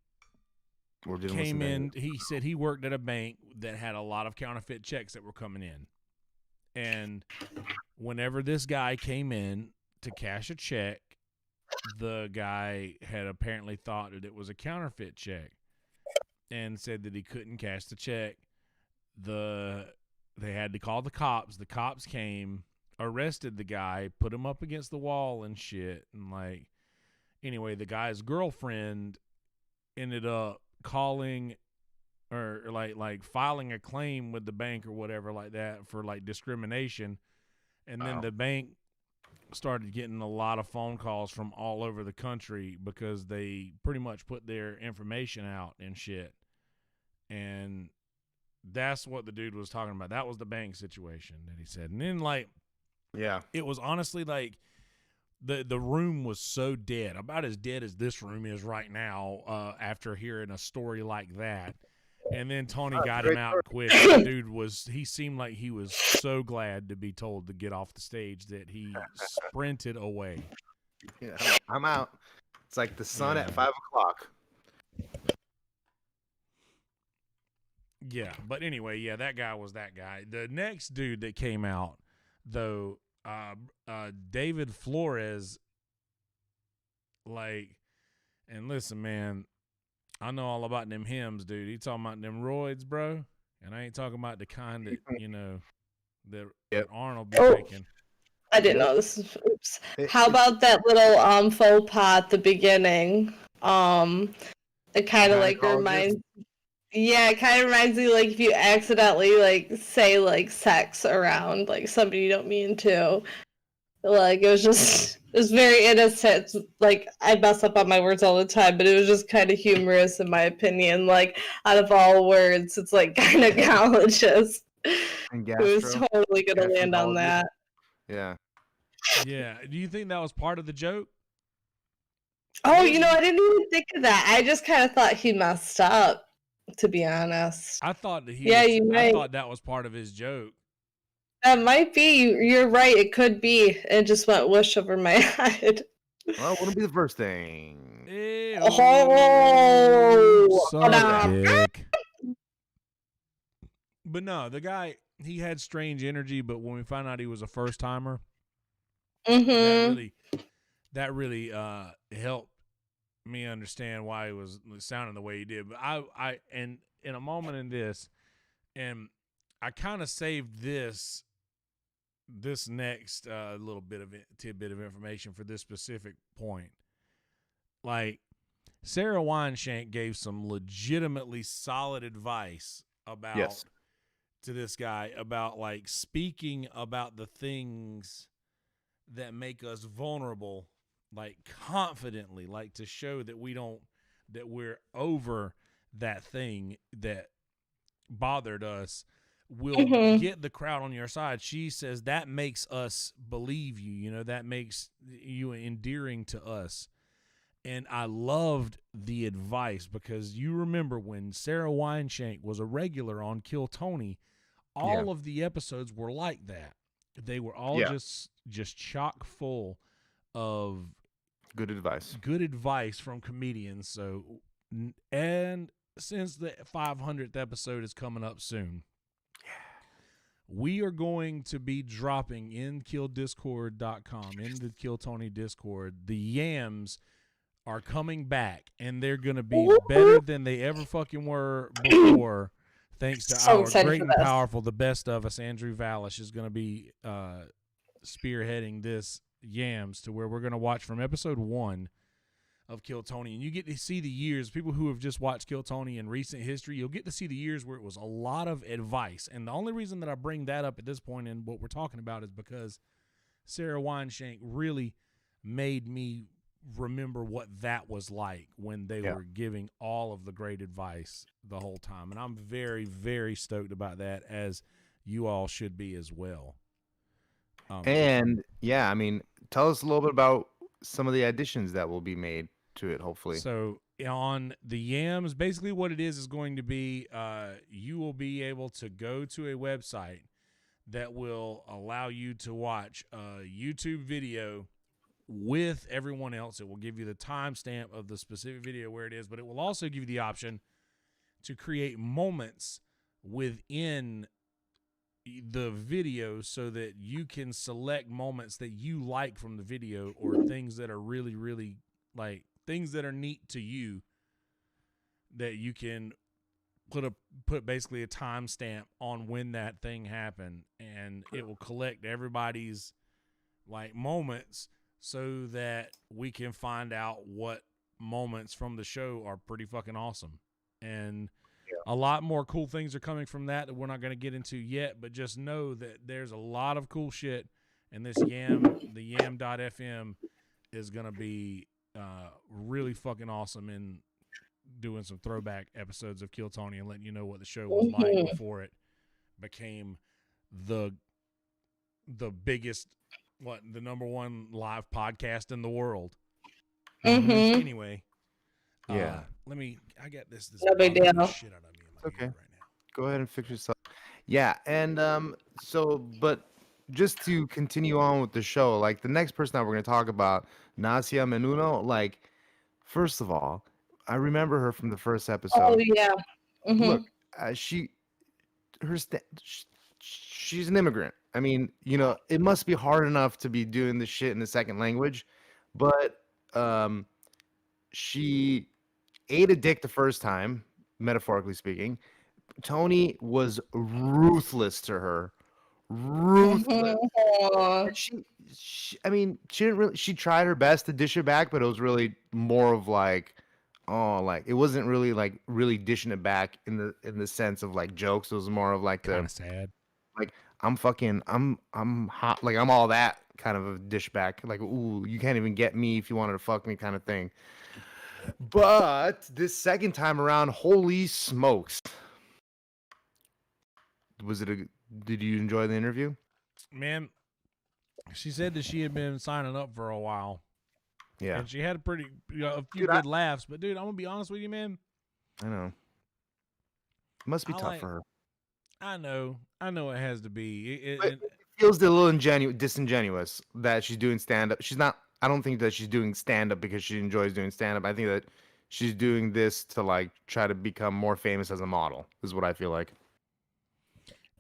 came in. He said he worked at a bank that had a lot of counterfeit checks that were coming in. And whenever this guy came in to cash a check, the guy had apparently thought that it was a counterfeit check and said that he couldn't cash the check. They had to call the cops. The cops came, arrested the guy, put him up against the wall and shit. And like, anyway, the guy's girlfriend ended up calling or like filing a claim with the bank or whatever like that for like discrimination. And then the bank started getting a lot of phone calls from all over the country because they pretty much put their information out and shit. And that's what the dude was talking about. That was the bank situation that he said. And then like, yeah, it was honestly like the room was so dead, about as dead as this room is right now, after hearing a story like that. And then Tony got him out quick. The dude he seemed like he was so glad to be told to get off the stage that he sprinted away. Yeah, I'm out. It's like the sun at 5 o'clock. Yeah, but anyway, yeah, that guy was that guy. The next dude that came out, though, David Flores, like, and listen, man, I know all about them hymns, dude. He talking about them roids, bro, and I ain't talking about the kind that, you know, that Arnold be taking. I didn't know this. Oops. How about that little faux pas at the beginning? It kind of like reminds. Yeah, it kind of reminds me like if you accidentally like say like sex around like somebody you don't mean to. Like it was very innocent. Like I mess up on my words all the time, but it was just kind of humorous in my opinion. Like out of all words, it's like gynecologist. It was totally gonna land on that. Yeah. Yeah. Do you think that was part of the joke? Oh, you know, I didn't even think of that. I just kind of thought he messed up, to be honest. I thought that I thought that was part of his joke. That might be. You're right. It could be. It just went whoosh over my head. Well, it wouldn't be the first thing. Dick. But no, the guy, he had strange energy, but when we found out he was a first timer, that really helped me understand why he was sounding the way he did. But I and in a moment in this, and I kind of saved this next little bit of tidbit of information for this specific point. Like, Sarah Weinshank gave some legitimately solid advice about to this guy about like speaking about the things that make us vulnerable, like confidently, like to show that that we're over that thing that bothered us. Will get the crowd on your side. She says that makes us believe you, you know, that makes you endearing to us. And I loved the advice because you remember when Sarah Weinshank was a regular on Kill Tony, all of the episodes were like that. They were all just chock full of Good advice. Good advice from comedians. So, and since the 500th episode is coming up soon, we are going to be dropping in killdiscord.com, in the Kill Tony Discord. The yams are coming back, and they're going to be better than they ever fucking were before. Thanks to our great and powerful, the best of us, Andrew Vallish, is going to be spearheading this yams to where we're going to watch from episode 1 of Kill Tony, and you get to see the years. People who have just watched Kill Tony in recent history, you'll get to see the years where it was a lot of advice. And the only reason that I bring that up at this point in what we're talking about is because Sarah Weinshank really made me remember what that was like when they were giving all of the great advice the whole time. And I'm very, very stoked about that, as you all should be as well. And yeah, I mean, tell us a little bit about some of the additions that will be made to it, hopefully. So on the yams, basically what it is going to be, you will be able to go to a website that will allow you to watch a YouTube video with everyone else. It will give you the timestamp of the specific video where it is, but it will also give you the option to create moments within the video so that you can select moments that you like from the video, or things that are really, really like things that are neat to you, that you can put basically a timestamp on when that thing happened, and it will collect everybody's like moments so that we can find out what moments from the show are pretty fucking awesome. And a lot more cool things are coming from that we're not going to get into yet, but just know that there's a lot of cool shit, and this the yam.fm is going to be really fucking awesome in doing some throwback episodes of Kill Tony and letting you know what the show was like before it became the biggest, the number one live podcast in the world. Anyway, I got this no big deal. Shit out of me in my ear right now. Go ahead and fix yourself. Yeah, and but just to continue on with the show, like the next person that we're going to talk about, Nasia Menuno, like, first of all, I remember her from the first episode. Oh yeah. Look, she's an immigrant. I mean, you know, it must be hard enough to be doing this shit in the second language, but she ate a dick the first time, metaphorically speaking. Tony was ruthless to her. Ruthless. She I mean, she didn't really. She tried her best to dish it back, but it was really more of like, like it wasn't really like really dishing it back in the sense of like jokes. It was more of like kind of sad. Like I'm hot. Like I'm all that kind of a dish back. Like, ooh, you can't even get me if you wanted to fuck me kind of thing. But this second time around, holy smokes. Did you enjoy the interview? Man, she said that she had been signing up for a while. Yeah. And she had a few good laughs. But, dude, I'm going to be honest with you, man. I know. It must be tough for her. I know it has to be. It feels a little disingenuous that she's doing stand-up. I don't think that she's doing stand-up because she enjoys doing stand-up. I think that she's doing this to, like, try to become more famous as a model, is what I feel like.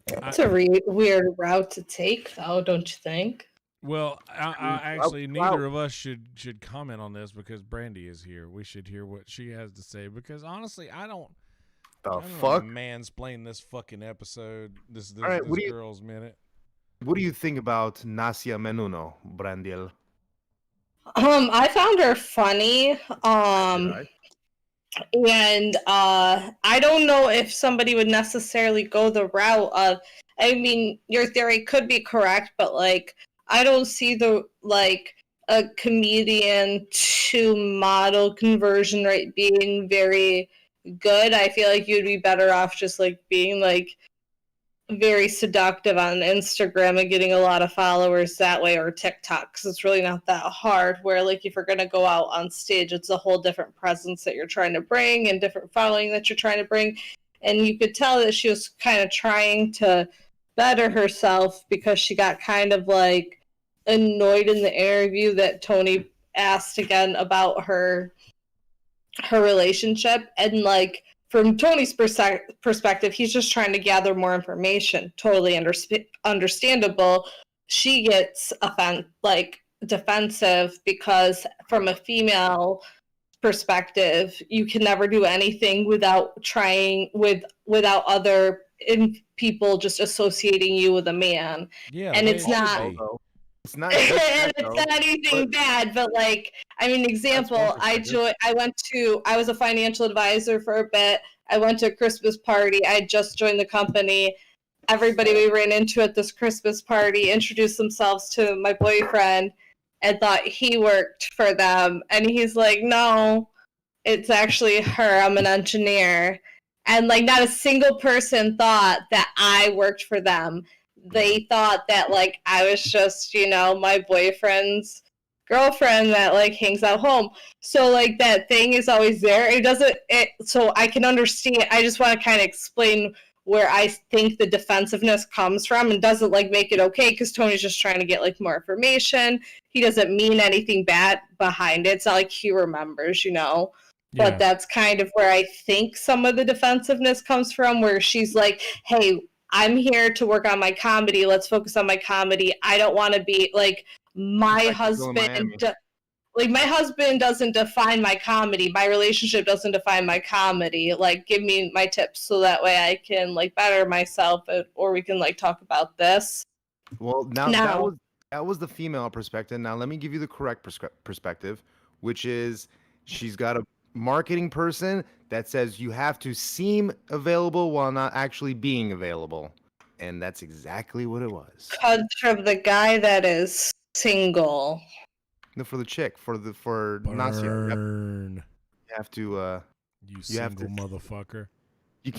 It's a weird route to take, though, don't you think? Well, I actually, neither of us should comment on this because Brandy is here. We should hear what she has to say because, honestly, I don't mansplain this fucking episode. This girl's minute. What do you think about Nasia Menuno, Brandiel? I found her funny. And I don't know if somebody would necessarily go the route of, I mean, your theory could be correct, but like I don't see a comedian to model conversion rate being very good. I feel like you'd be better off just like being like very seductive on Instagram and getting a lot of followers that way, or TikTok, because it's really not that hard. Where like if you're going to go out on stage, it's a whole different presence that you're trying to bring and different following that you're trying to bring. And you could tell that she was kind of trying to better herself because she got kind of like annoyed in the interview that Tony asked again about her relationship, and like from Tony's perspective, he's just trying to gather more information. Totally understandable. She gets defensive because from a female perspective, you can never do anything without other people just associating you with a man. Yeah, and it's not. It's not And it's not anything bad, but like, I mean, example, I was a financial advisor for a bit. I went to a Christmas party. I just joined the company. Everybody we ran into at this Christmas party introduced themselves to my boyfriend and thought he worked for them. And he's like, no, it's actually her. I'm an engineer. And like, not a single person thought that I worked for them. They thought that like I was just, my boyfriend's girlfriend that like hangs out home. So like that thing is always there. So I can understand. I just want to kind of explain where I think the defensiveness comes from, and doesn't like make it okay, because Tony's just trying to get like more information. He doesn't mean anything bad behind it. It's not like he remembers, Yeah. But that's kind of where I think some of the defensiveness comes from, where she's like, hey, I'm here to work on my comedy. Let's focus on my comedy. I don't want to be like my husband. Like my husband doesn't define my comedy. My relationship doesn't define my comedy. Like, give me my tips so that way I can like better myself, or we can like talk about this. Well, now that was the female perspective. Now let me give you the correct perspective, which is she's got a marketing person that says you have to seem available while not actually being available, and that's exactly what it was. Cut from the guy that is single. No, for the chick, for Nasia, you have to motherfucker. You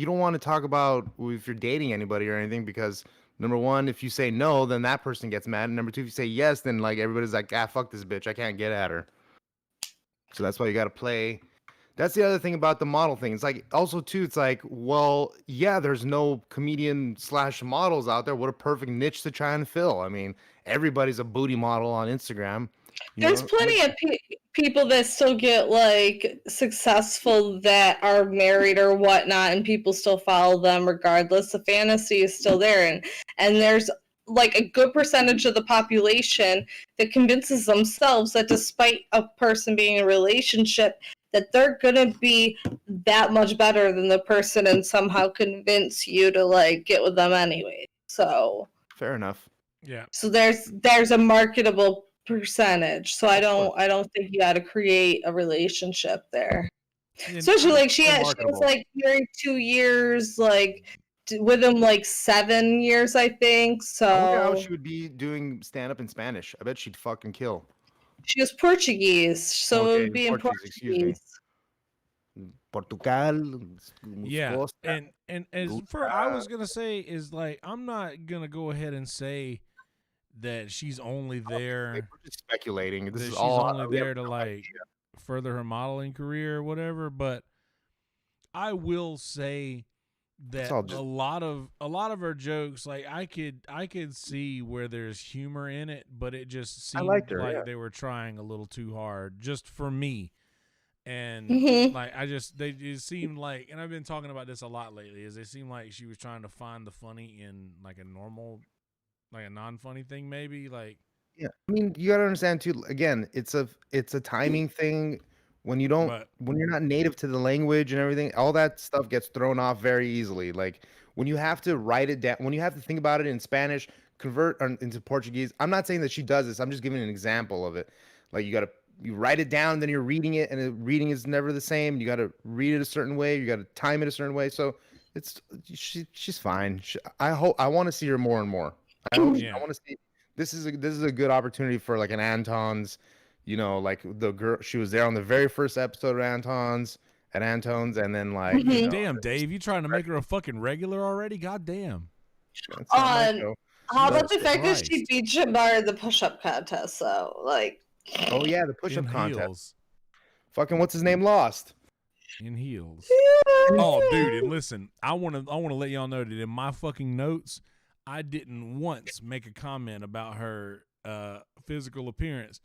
don't want to talk about if you're dating anybody or anything, because number one, if you say no, then that person gets mad, and number two, if you say yes, then like everybody's like, fuck this bitch, I can't get at her. So that's why you got to play. That's the other thing about the model thing. It's like, also too, it's like, well, yeah, there's no comedian/models out there. What a perfect niche to try and fill. I mean, everybody's a booty model on Instagram. There's plenty of people that still get like successful that are married or whatnot, and people still follow them regardless. The fantasy is still there, and there's like a good percentage of the population that convinces themselves that despite a person being in a relationship, that they're gonna be that much better than the person, and somehow convince you to like get with them anyway. So fair enough. Yeah. So there's a marketable percentage. So I don't think you got to create a relationship there. Especially like she was like married 2 years, like with him like 7 years, I think. So I wonder how she would be doing stand up in Spanish. I bet she'd fucking kill. She was Portuguese, so it would be in Portuguese. Portugal. Yeah, and as for I was gonna say is like, I'm not gonna go ahead and say that she's only there. We're just speculating. This is she's all only there to like further her modeling career or whatever. But I will say that a lot of her jokes, like I could see where there's humor in it, but it just seemed like they were trying a little too hard, just for me. And like they just seemed like, and I've been talking about this a lot lately, is it seemed like she was trying to find the funny in like a normal, like a non-funny thing, maybe. Like, yeah, I mean, you gotta understand too. Again, it's a timing thing. When you're not native to the language and everything, all that stuff gets thrown off very easily. Like when you have to write it down, when you have to think about it in Spanish, convert into Portuguese. I'm not saying that she does this. I'm just giving an example of it. Like you write it down, then you're reading it, and the reading is never the same. You got to read it a certain way. You got to time it a certain way. So she's fine. I want to see her more and more. I want to see. This is a good opportunity for like an Anton's. Like the girl, she was there on the very first episode of Anton's, and then like, damn, Dave, you trying to make her a fucking regular already? God damn. How about the fact that she beat Jamar in the push-up contest? So like, oh yeah, the push-up contest. Fucking what's his name lost in heels. Oh, dude, and listen, I want to let y'all know that in my fucking notes, I didn't once make a comment about her physical appearance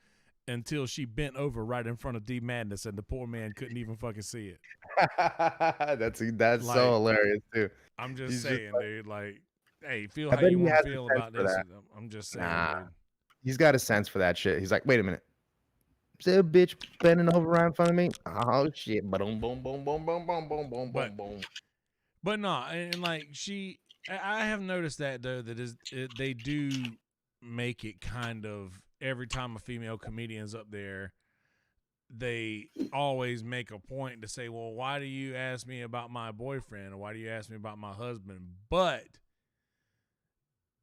until she bent over right in front of D Madness, and the poor man couldn't even fucking see it. That's Like, so hilarious too. I'm just saying, dude. Like, hey, feel I how bet you he want has to a feel sense about for this. that. I'm just saying, Nah, dude. he's got a sense for that shit. He's like, wait a minute. Is that a bitch bending over right in front of me? Oh shit! Boom, boom, boom, boom, boom, boom, boom, boom, boom, boom. But no, and like I have noticed that though they do make it kind of every time a female comedian's up there, they always make a point to say, well, why do you ask me about my boyfriend or why do you ask me about my husband? But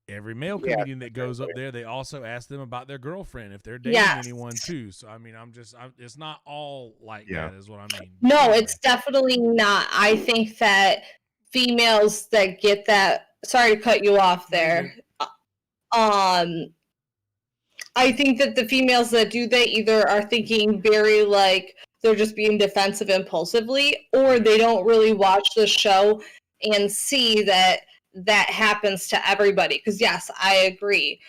every male comedian that goes up there, they also ask them about their girlfriend if they're dating anyone too. So I mean, it's not all like that, is what I mean. No, anyway. It's definitely not. I think that females that get that. Sorry to cut you off there. I think that the females that do that either are thinking very like they're just being defensive impulsively, or they don't really watch the show and see that happens to everybody. Because yes, I agree.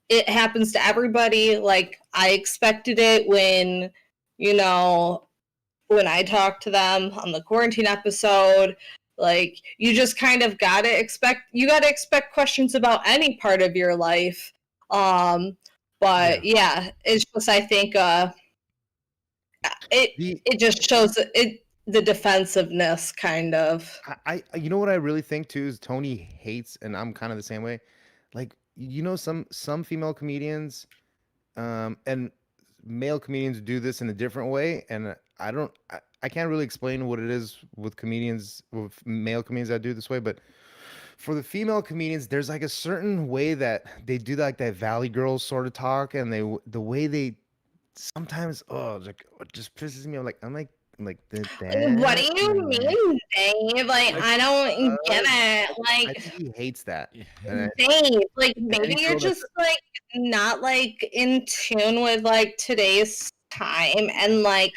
It happens to everybody. Like, I expected it when, when I talked to them on the quarantine episode. Like, you just kind of gotta expect questions about any part of your life. But yeah, it's just, I think it just shows the defensive-ness kind of. I you know what I really think too is Tony hates, and I'm kind of the same way. Like, some female comedians, and male comedians do this in a different way, and I can't really explain what it is with male comedians that do this way, but for the female comedians, there's like a certain way that they do like that Valley Girls sort of talk, and the way they sometimes like it just pisses me off. Like, I'm like what do you mean, Dave? Like, I don't get it. Like, I think he hates that. Dave, like, maybe you're just like not like in tune with like today's time, and like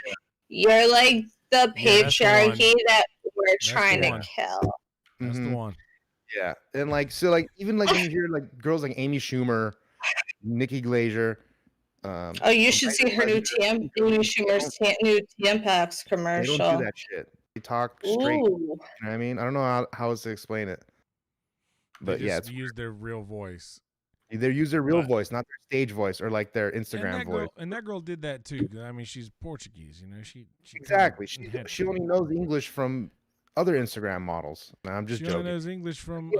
you're like the patriarchy that we're trying to kill. That's the one. Yeah, and like, so like, even like when you hear like girls like Amy Schumer, Nikki Glaser. You should see her new Amy Schumer's new Tampax commercial. They don't do that shit. They talk straight. You know what I mean? I don't know how else to explain it. But they just use their real voice. They use their real voice, not their stage voice or like their Instagram voice. And that girl did that too. I mean, she's Portuguese, she exactly. She only knows English from other Instagram models. No, I'm just joking. She only knows English from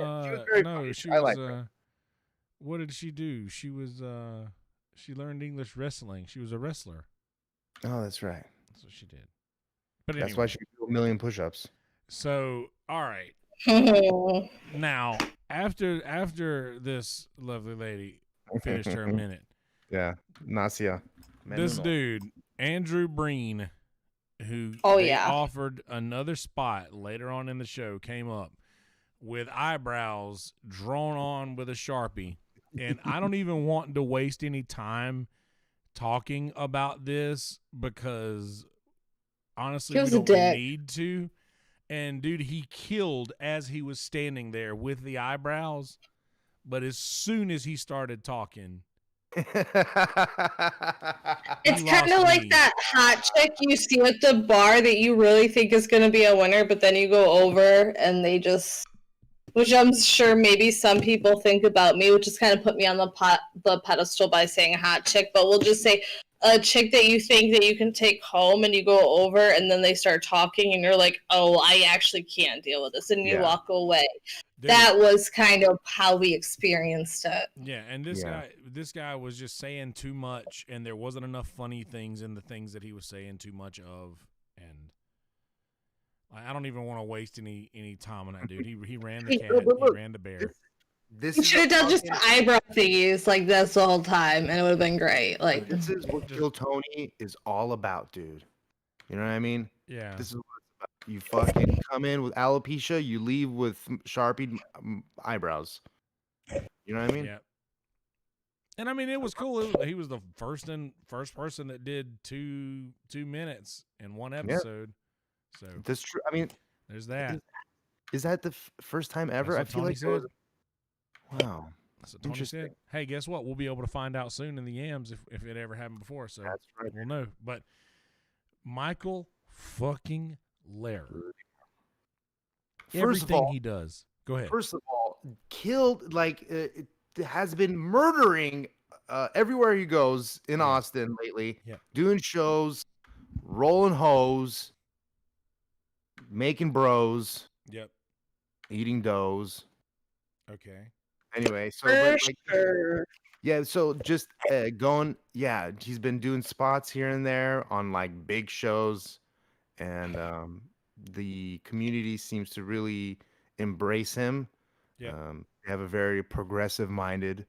what did she do? She was she learned English wrestling. She was a wrestler. Oh, that's right. That's what she did. But that's why she could do 1 million push-ups. So, all right. Now, after this lovely lady finished her minute. Yeah, Nasia. This dude, Andrew Breen, who offered another spot later on in the show, came up with eyebrows drawn on with a Sharpie. And I don't even want to waste any time talking about this because honestly, we don't need to. And dude, he killed as he was standing there with the eyebrows. But as soon as he started talking, it's kind of like that hot chick you see at the bar that you really think is going to be a winner, but then you go over and they just... Which I'm sure maybe some people think about me, which is kind of put me on the pedestal by saying hot chick, but we'll just say a chick that you think that you can take home, and you go over and then they start talking and you're like, oh, I actually can't deal with this, and you walk away. Dude, that was kind of how we experienced it. Yeah, and this guy was just saying too much, and there wasn't enough funny things in the things that he was saying too much of, and I don't even want to waste any time on that dude. He ran the cat. He ran the bear. You should have done just eyebrow thingies like this the whole time, and it would have been great. Like, this is what Kill Tony is all about, dude. You know what I mean? Yeah. This is what it's about. You fucking come in with alopecia, you leave with Sharpie eyebrows. You know what I mean? Yeah. And I mean, it was cool. He was the first person that did two minutes in one episode. Yeah. So that's true. I mean, there's that. Is that the first time ever? I feel like it was... Wow. So Tony said, "Hey, guess what? We'll be able to find out soon in the yams if it ever happened before. So That's right. We'll know." But Michael fucking Lehrer, everything he does. Go ahead. First of all, killed has been murdering everywhere he goes in Austin lately. Yeah. Doing shows, rolling hoes, making bros. Yep. Eating doughs. Okay. Anyway, so so just going. Yeah, he's been doing spots here and there on like big shows, and the community seems to really embrace him. Yeah. They have a very progressive-minded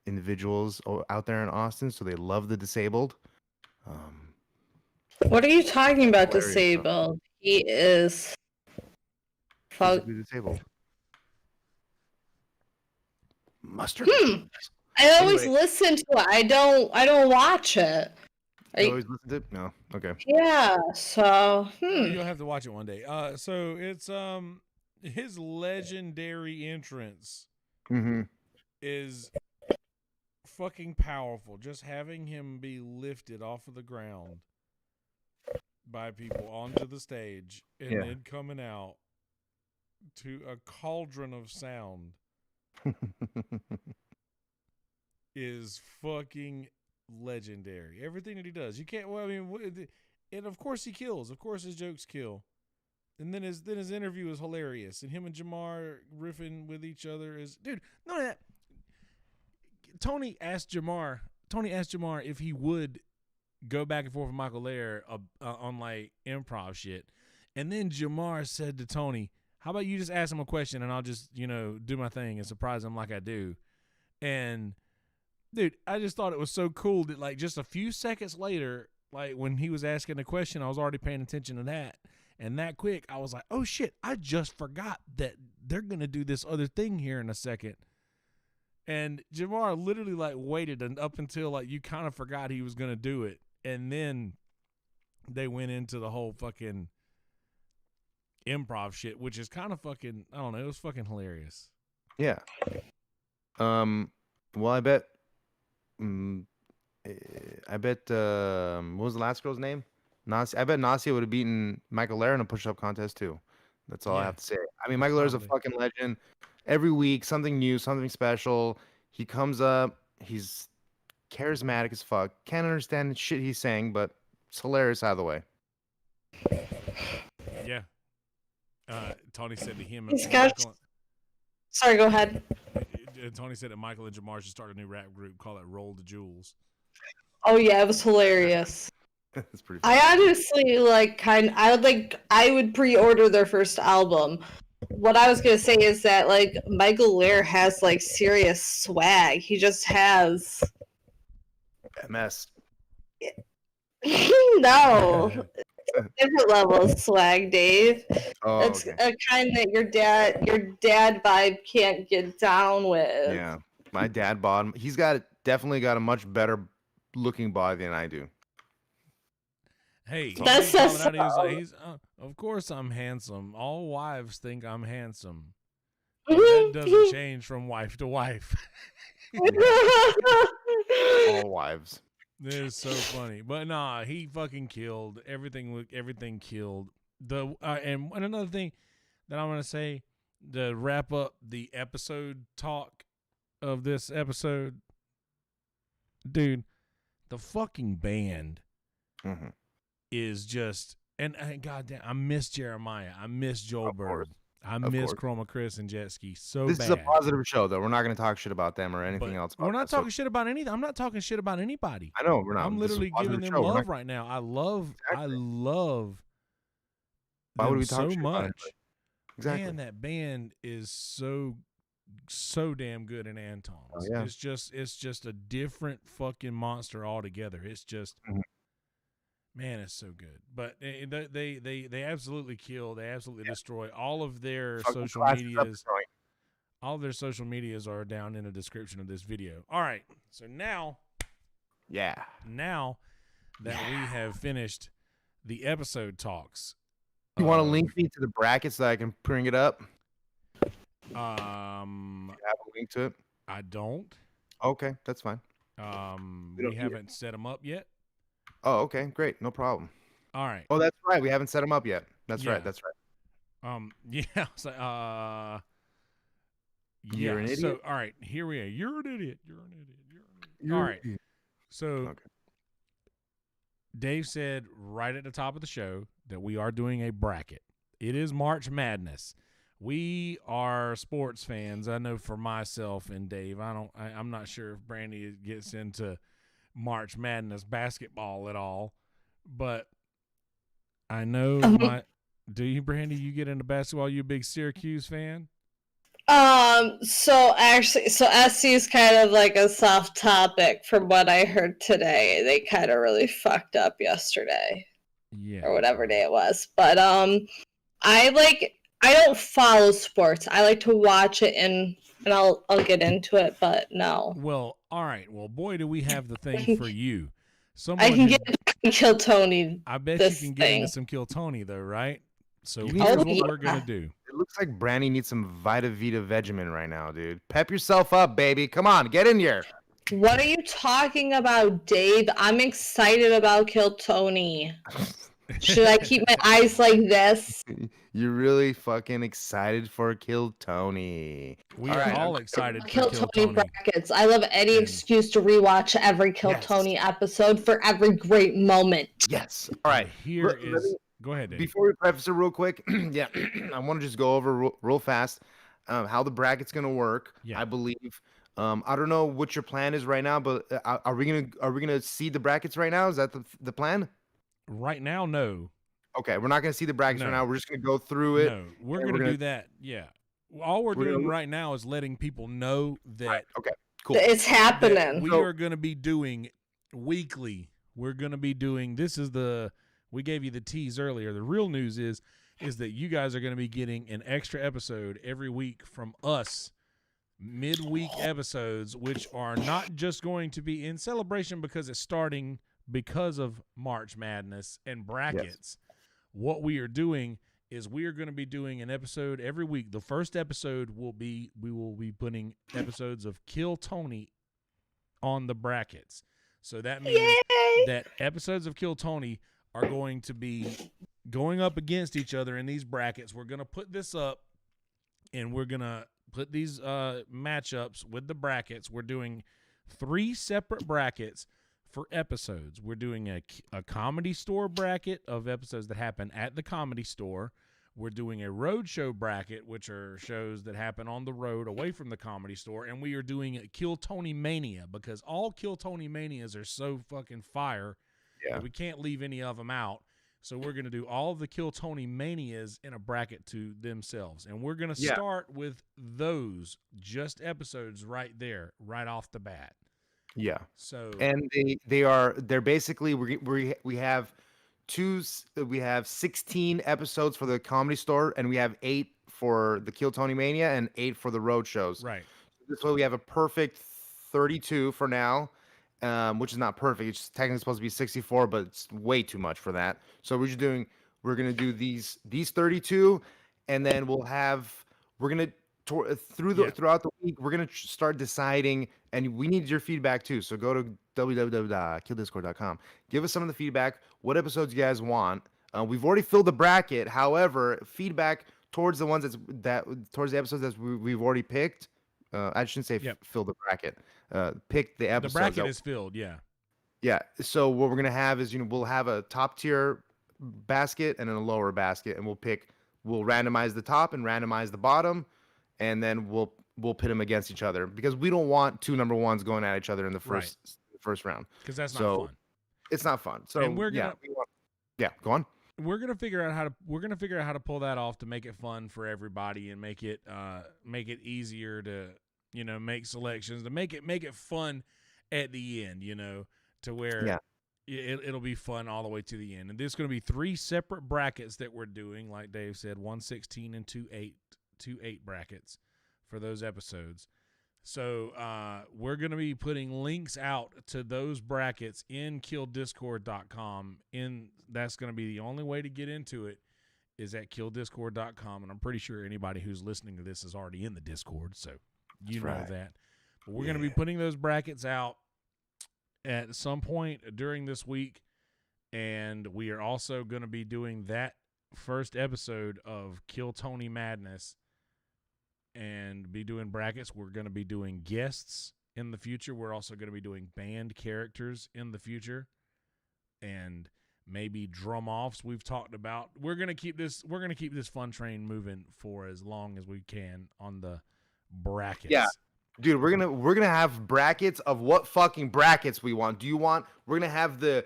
individuals out there in Austin, so they love the disabled. What are you talking about, disabled? He is physically disabled. Mustard. I always listen to it. I don't watch it. You always listen to it? No. Okay. Yeah. So you'll have to watch it one day. So it's his legendary entrance is fucking powerful. Just having him be lifted off of the ground by people onto the stage and then coming out to a cauldron of sound is fucking legendary. Everything that he does, you can't. Well, I mean, and of course he kills. Of course his jokes kill. And then his interview is hilarious, and him and Jamar riffing with each other is, dude. None of that. Tony asked Jamar if he would go back and forth with Michael Lehrer on like improv shit, and then Jamar said to Tony, "How about you just ask him a question and I'll just do my thing and surprise him like I do." And dude, I just thought it was so cool that like just a few seconds later, like when he was asking the question, I was already paying attention to that. And that quick, I was like, oh shit, I just forgot that they're going to do this other thing here in a second. And Jamar literally like waited up until like you kind of forgot he was going to do it. And then they went into the whole fucking improv shit, which is kind of fucking, I don't know, it was fucking hilarious. Yeah. Well, I bet what was the last girl's name? Nasia. I bet Nasia would have beaten Michael Lehrer in a push-up contest too. That's all I have to say. I mean, Michael Lehrer's a fucking legend. Every week, something new, something special. He comes up. He's charismatic as fuck. Can't understand the shit he's saying, but it's hilarious out of the way. Yeah. Tony said to him. Sorry, go ahead. Tony said that Michael and Jamar should start a new rap group, call it Roll the Jewels. Oh yeah, it was hilarious. That's pretty funny. I honestly I would pre-order their first album. What I was gonna say is that like Michael Lehrer has like serious swag. He just has MS. No. Different level of swag, Dave. Oh, it's a kind that your dad vibe can't get down with. Yeah, my dad bought him. He's definitely got a much better looking body than I do. Hey, that's of course I'm handsome. All wives think I'm handsome. That doesn't change from wife to wife. All wives. This is so funny, but nah, he fucking killed everything. Everything killed and another thing that I'm gonna say to wrap up the episode talk of this episode, dude, the fucking band is just and goddamn, I miss Jeremiah, I miss Joel Bird. I miss Chroma Chris and Jet Ski so bad. This is a positive show, though. We're not going to talk shit about them or anything else. We're not talking shit about anything. I'm not talking shit about anybody. I know we're not. I'm literally giving them love right now. I love Why would we talk so shit much? About it? Exactly. Man, that band is so damn good in Anton's. Oh, yeah. It's just a different fucking monster altogether. It's just. Man, it's so good. But they absolutely kill. They absolutely destroy all of their social medias. All of their social medias are down in the description of this video. All right. So now that we have finished the episode talks. You want to link me to the bracket so I can bring it up? I have a link to it. I don't. Okay, that's fine. We haven't set them up yet. Oh, okay, great, no problem. All right. Oh, that's right. We haven't set them up yet. That's right. That's right. Yeah. So, You're an idiot. So, all right, here we are. You're an idiot. You're an idiot. You're an idiot. All right. So, Dave said right at the top of the show that we are doing a bracket. It is March Madness. We are sports fans. I know for myself and Dave, I'm not sure if Brandy gets into March Madness basketball at all, but I know do you, Brandy? You get into basketball? You a big Syracuse fan? So SC is kind of like a soft topic from what I heard today. They kind of really fucked up yesterday. Yeah. Or whatever day it was. But I don't follow sports. I like to watch it and I'll get into it, but no. Well, all right. Well, boy, do we have the thing for you. I can get Kill Tony. I bet you can get into some Kill Tony though, right? So here's what we're gonna do. It looks like Brandy needs some Vita Vita Vegemin right now, dude. Pep yourself up, baby. Come on, get in here. What are you talking about, Dave? I'm excited about Kill Tony. Should I keep my eyes like this? You're really fucking excited for Kill Tony. We are all excited for Kill Tony brackets. I love any excuse to rewatch every Kill Tony episode for every great moment. Yes. All right. Go ahead, Dave. Before we preface it real quick, I want to just go over real fast how the bracket's gonna work. Yeah. I believe. I don't know what your plan is right now, but are we gonna see the brackets right now? Is that the plan? Right now, no. Okay, we're not gonna see the brackets right now. We're just gonna go through it. No, we're gonna do that. Yeah. All we're doing right now is letting people know that. Right. Okay. Cool. It's happening. We are gonna be doing weekly. We're gonna be doing. We gave you the tease earlier. The real news is that you guys are going to be getting an extra episode every week from us, midweek episodes, which are not just going to be in celebration because it's starting because of March Madness and brackets. Yes. What we are doing is we are going to be doing an episode every week. The first episode we will be putting episodes of Kill Tony on the brackets. So that means that episodes of Kill Tony are going to be going up against each other in these brackets. We're going to put this up, and we're going to put these matchups with the brackets. We're doing 3 separate brackets for episodes. We're doing a Comedy Store bracket of episodes that happen at the Comedy Store. We're doing a road show bracket, which are shows that happen on the road away from the Comedy Store. And we are doing a Kill Tony Mania because all Kill Tony Manias are so fucking fire. Yeah. We can't leave any of them out. So we're going to do all of the Kill Tony Manias in a bracket to themselves. And we're going to start with those just episodes right there, right off the bat. Yeah. So and they're basically we have 16 episodes for the Comedy Store, and we have 8 for the Kill Tony Mania and 8 for the road shows. Right. This way we have a perfect 32 for now. Which is not perfect. It's technically supposed to be 64, but it's way too much for that. So we're gonna do these 32, and then throughout the week we're gonna start deciding, and we need your feedback too. So go to www.killdiscord.com. Give us some of the feedback. What episodes you guys want? We've already filled the bracket. However, feedback towards the ones towards the episodes that we've already picked. I shouldn't say fill the bracket. Pick the episodes. The bracket is filled, yeah. Yeah. So what we're gonna have is we'll have a top tier basket and then a lower basket, and we'll randomize the top and randomize the bottom, and then we'll pit them against each other because we don't want 2 number ones going at each other in the first round. Because that's not fun. It's not fun. So and go on. We're gonna figure out how to pull that off to make it fun for everybody and make it easier to make selections, to make it fun at the end, to where it'll be fun all the way to the end. And there's going to be 3 separate brackets that we're doing, like Dave said, 116 and 2 8 brackets for those episodes. So we're going to be putting links out to those brackets in killdiscord.com. That's going to be the only way to get into it is at killdiscord.com. And I'm pretty sure anybody who's listening to this is already in the Discord, so you know that. We're going to be putting those brackets out at some point during this week, and we are also going to be doing that first episode of Kill Tony Madness and be doing brackets. We're going to be doing guests in the future. We're also going to be doing band characters in the future, and maybe drum offs we've talked about. We're going to keep this fun train moving for as long as we can on the brackets. Yeah. Dude, we're gonna have brackets of what fucking brackets we want. We're gonna have the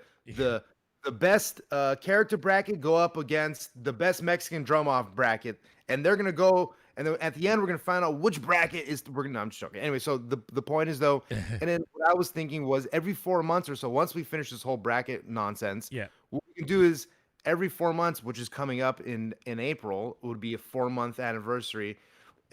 best character bracket go up against the best Mexican drum off bracket, and they're gonna go, and then at the end we're gonna find out which bracket is I'm just joking. Anyway, so the point is though, and then what I was thinking was every 4 months or so, once we finish this whole bracket nonsense, what we can do is every 4 months, which is coming up in April, would be a 4-month anniversary.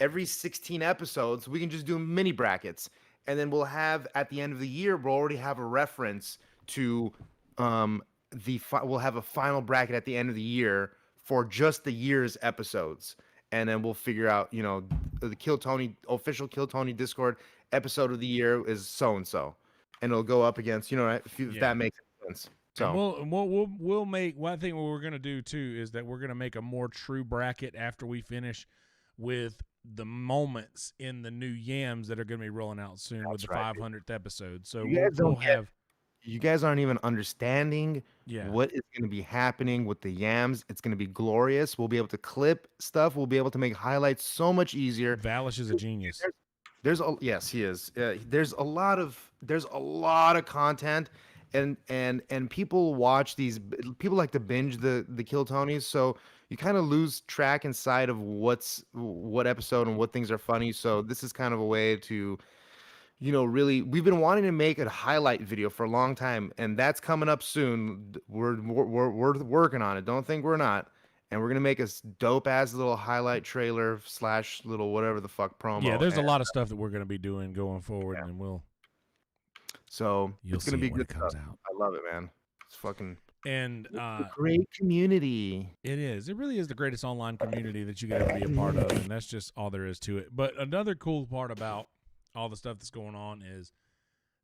Every 16 episodes, we can just do mini brackets, and then we'll have at the end of the year, we'll already have a reference to we'll have a final bracket at the end of the year for just the year's episodes, and then we'll figure out, the Kill Tony official Kill Tony Discord episode of the year is so and so, and it'll go up against, if that makes sense. So we'll make one thing. What we're gonna do too is that we're gonna make a more true bracket after we finish with the moments in the new yams that are going to be rolling out soon with the 500th episode. So you guys aren't even understanding what is going to be happening with the yams. It's going to be glorious. We'll be able to clip stuff. We'll be able to make highlights so much easier. Valish is a genius. Yes, he is. There's a lot of content, and people watch these. People like to binge the Kill Tonys, so you kind of lose track inside of what episode and what things are funny. So this is kind of a way to, really, we've been wanting to make a highlight video for a long time, and that's coming up soon. We're working on it. Don't think we're not. And we're gonna make a dope ass little highlight trailer / little whatever the fuck promo. Yeah, there's a lot of stuff that we're gonna be doing going forward, and it's gonna be good stuff. I love it, man. It's fucking. And it's a great community. It is. It really is the greatest online community that you could ever be a part of, and that's just all there is to it. But another cool part about all the stuff that's going on is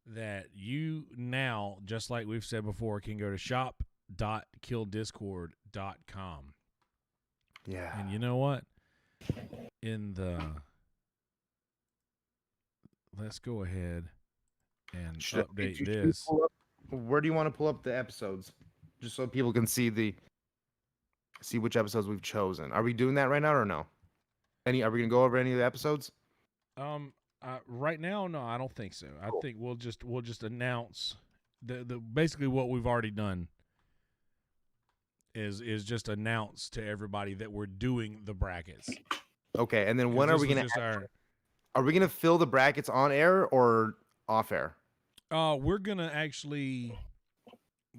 that you now, just like we've said before, can go to shop.killdiscord.com. Yeah. And you know what? Let's go ahead and update this. Where do you want to pull up the episodes? Just so people can see which episodes we've chosen. Are we doing that right now or no? Are we gonna go over any of the episodes? Right now, no, I don't think so. I think we'll just announce the basically what we've already done is just announce to everybody that we're doing the brackets. Okay, and then when are we gonna are we gonna fill the brackets on air or off air?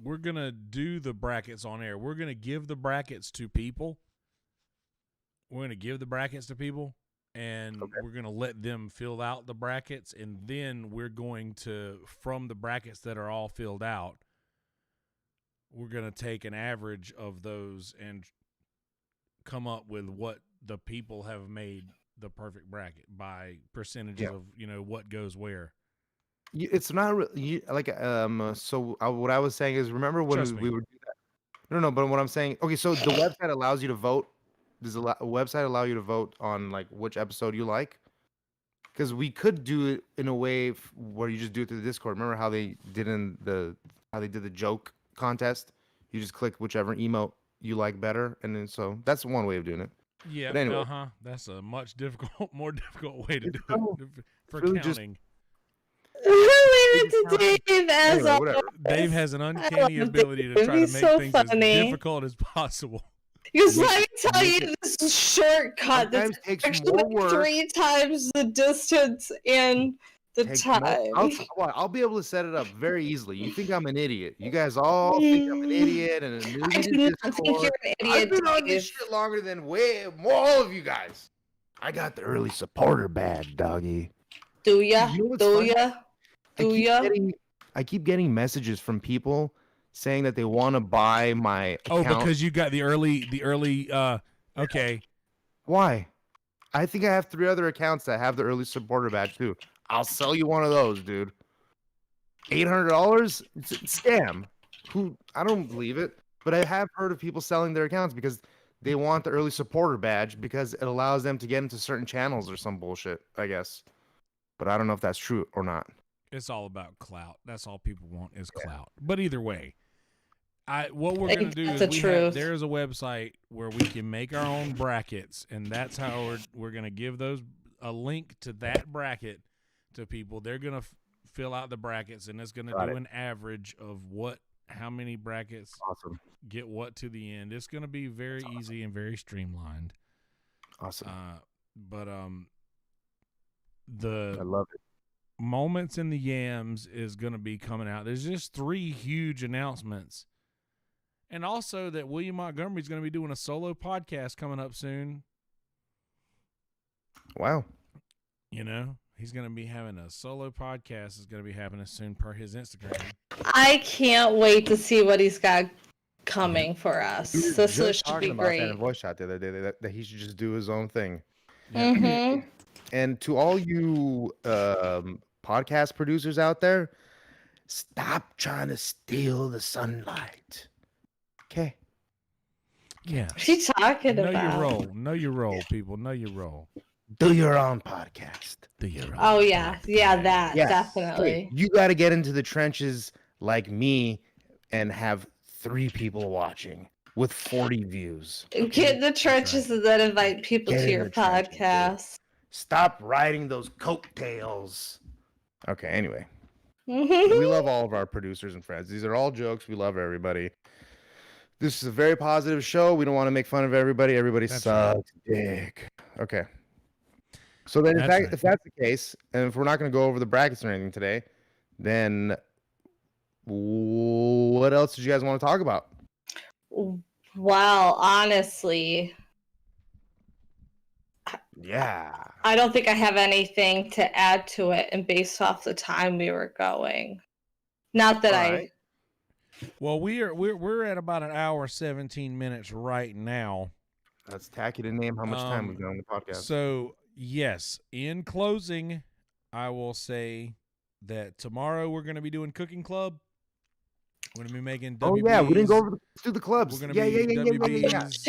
We're gonna do the brackets on air. We're gonna give the brackets to people. And we're gonna let them fill out the brackets, and then we're going to, from the brackets that are all filled out, we're gonna take an average of those and come up with what the people have made the perfect bracket by percentages of what goes where. It's not really like so what I was saying is, remember when we would do that? No, but what I'm saying, okay, so the website allows you to vote. Does a website allow you to vote on like which episode you like? Because we could do it in a way where you just do it through the Discord. Remember how they did the joke contest? You just click whichever emote you like better, and then so that's one way of doing it. Yeah, anyway, that's a more difficult way to do it for really counting. Dave has an uncanny ability to try to make things as difficult as possible. Because let me tell you, this is shortcut. This actually 3 times the distance and the time. I'll be able to set it up very easily. You think I'm an idiot? You guys all think I'm an idiot and a newbie to Discord. I think you're an idiot. I've been on this shit longer than all of you guys. I got the early supporter badge, doggy. Do ya? I keep getting messages from people saying that they want to buy my account. Oh, because you got the early okay. Why? I think I have 3 other accounts that have the early supporter badge too. I'll sell you one of those, dude. $800? It's a scam. I don't believe it, but I have heard of people selling their accounts because they want the early supporter badge because it allows them to get into certain channels or some bullshit, I guess. But I don't know if that's true or not. It's all about clout. That's all people want is clout. But either way, what we're going to do is there's a website where we can make our own brackets, and that's how we're going to give a link to that bracket to people. They're going to fill out the brackets, and it's going to do an average of how many brackets get what to the end. It's going to be very easy and very streamlined. Awesome. But I love it. Moments in the Yams is going to be coming out. There's just 3 huge announcements. And also that William Montgomery is going to be doing a solo podcast coming up soon. Wow. You know, he's going to be having a solo podcast. It's going to be happening soon per his Instagram. I can't wait to see what he's got coming for us. This should be great. That in voice chat the other day that he should just do his own thing. Yeah. Mm-hmm. And to all you podcast producers out there, stop trying to steal the sunlight. Okay. Yeah. What's he talking about? Know your role, people. Know your role. Do your own podcast. Do your own. Oh yeah, definitely. You got to get into the trenches like me and have 3 people watching with 40 views. Get in the churches and then invite people to your podcast. Stop riding those coattails. Okay, anyway. We love all of our producers and friends. These are all jokes. We love everybody. This is a very positive show. We don't want to make fun of everybody. Everybody sucks dick. Okay. So then, if that's the case, and if we're not going to go over the brackets or anything today, then what else did you guys want to talk about? Well, honestly, yeah, I don't think I have anything to add to it, and based off the time we were going, not that Well, we're at about 1 hour 17 minutes right now. That's tacky to name how much time we've done on the podcast. So yes, in closing, I will say that tomorrow we're going to be doing Cooking Club. We're going to be making WBs. Oh yeah, we didn't go over to the clubs. We're going to be WBs.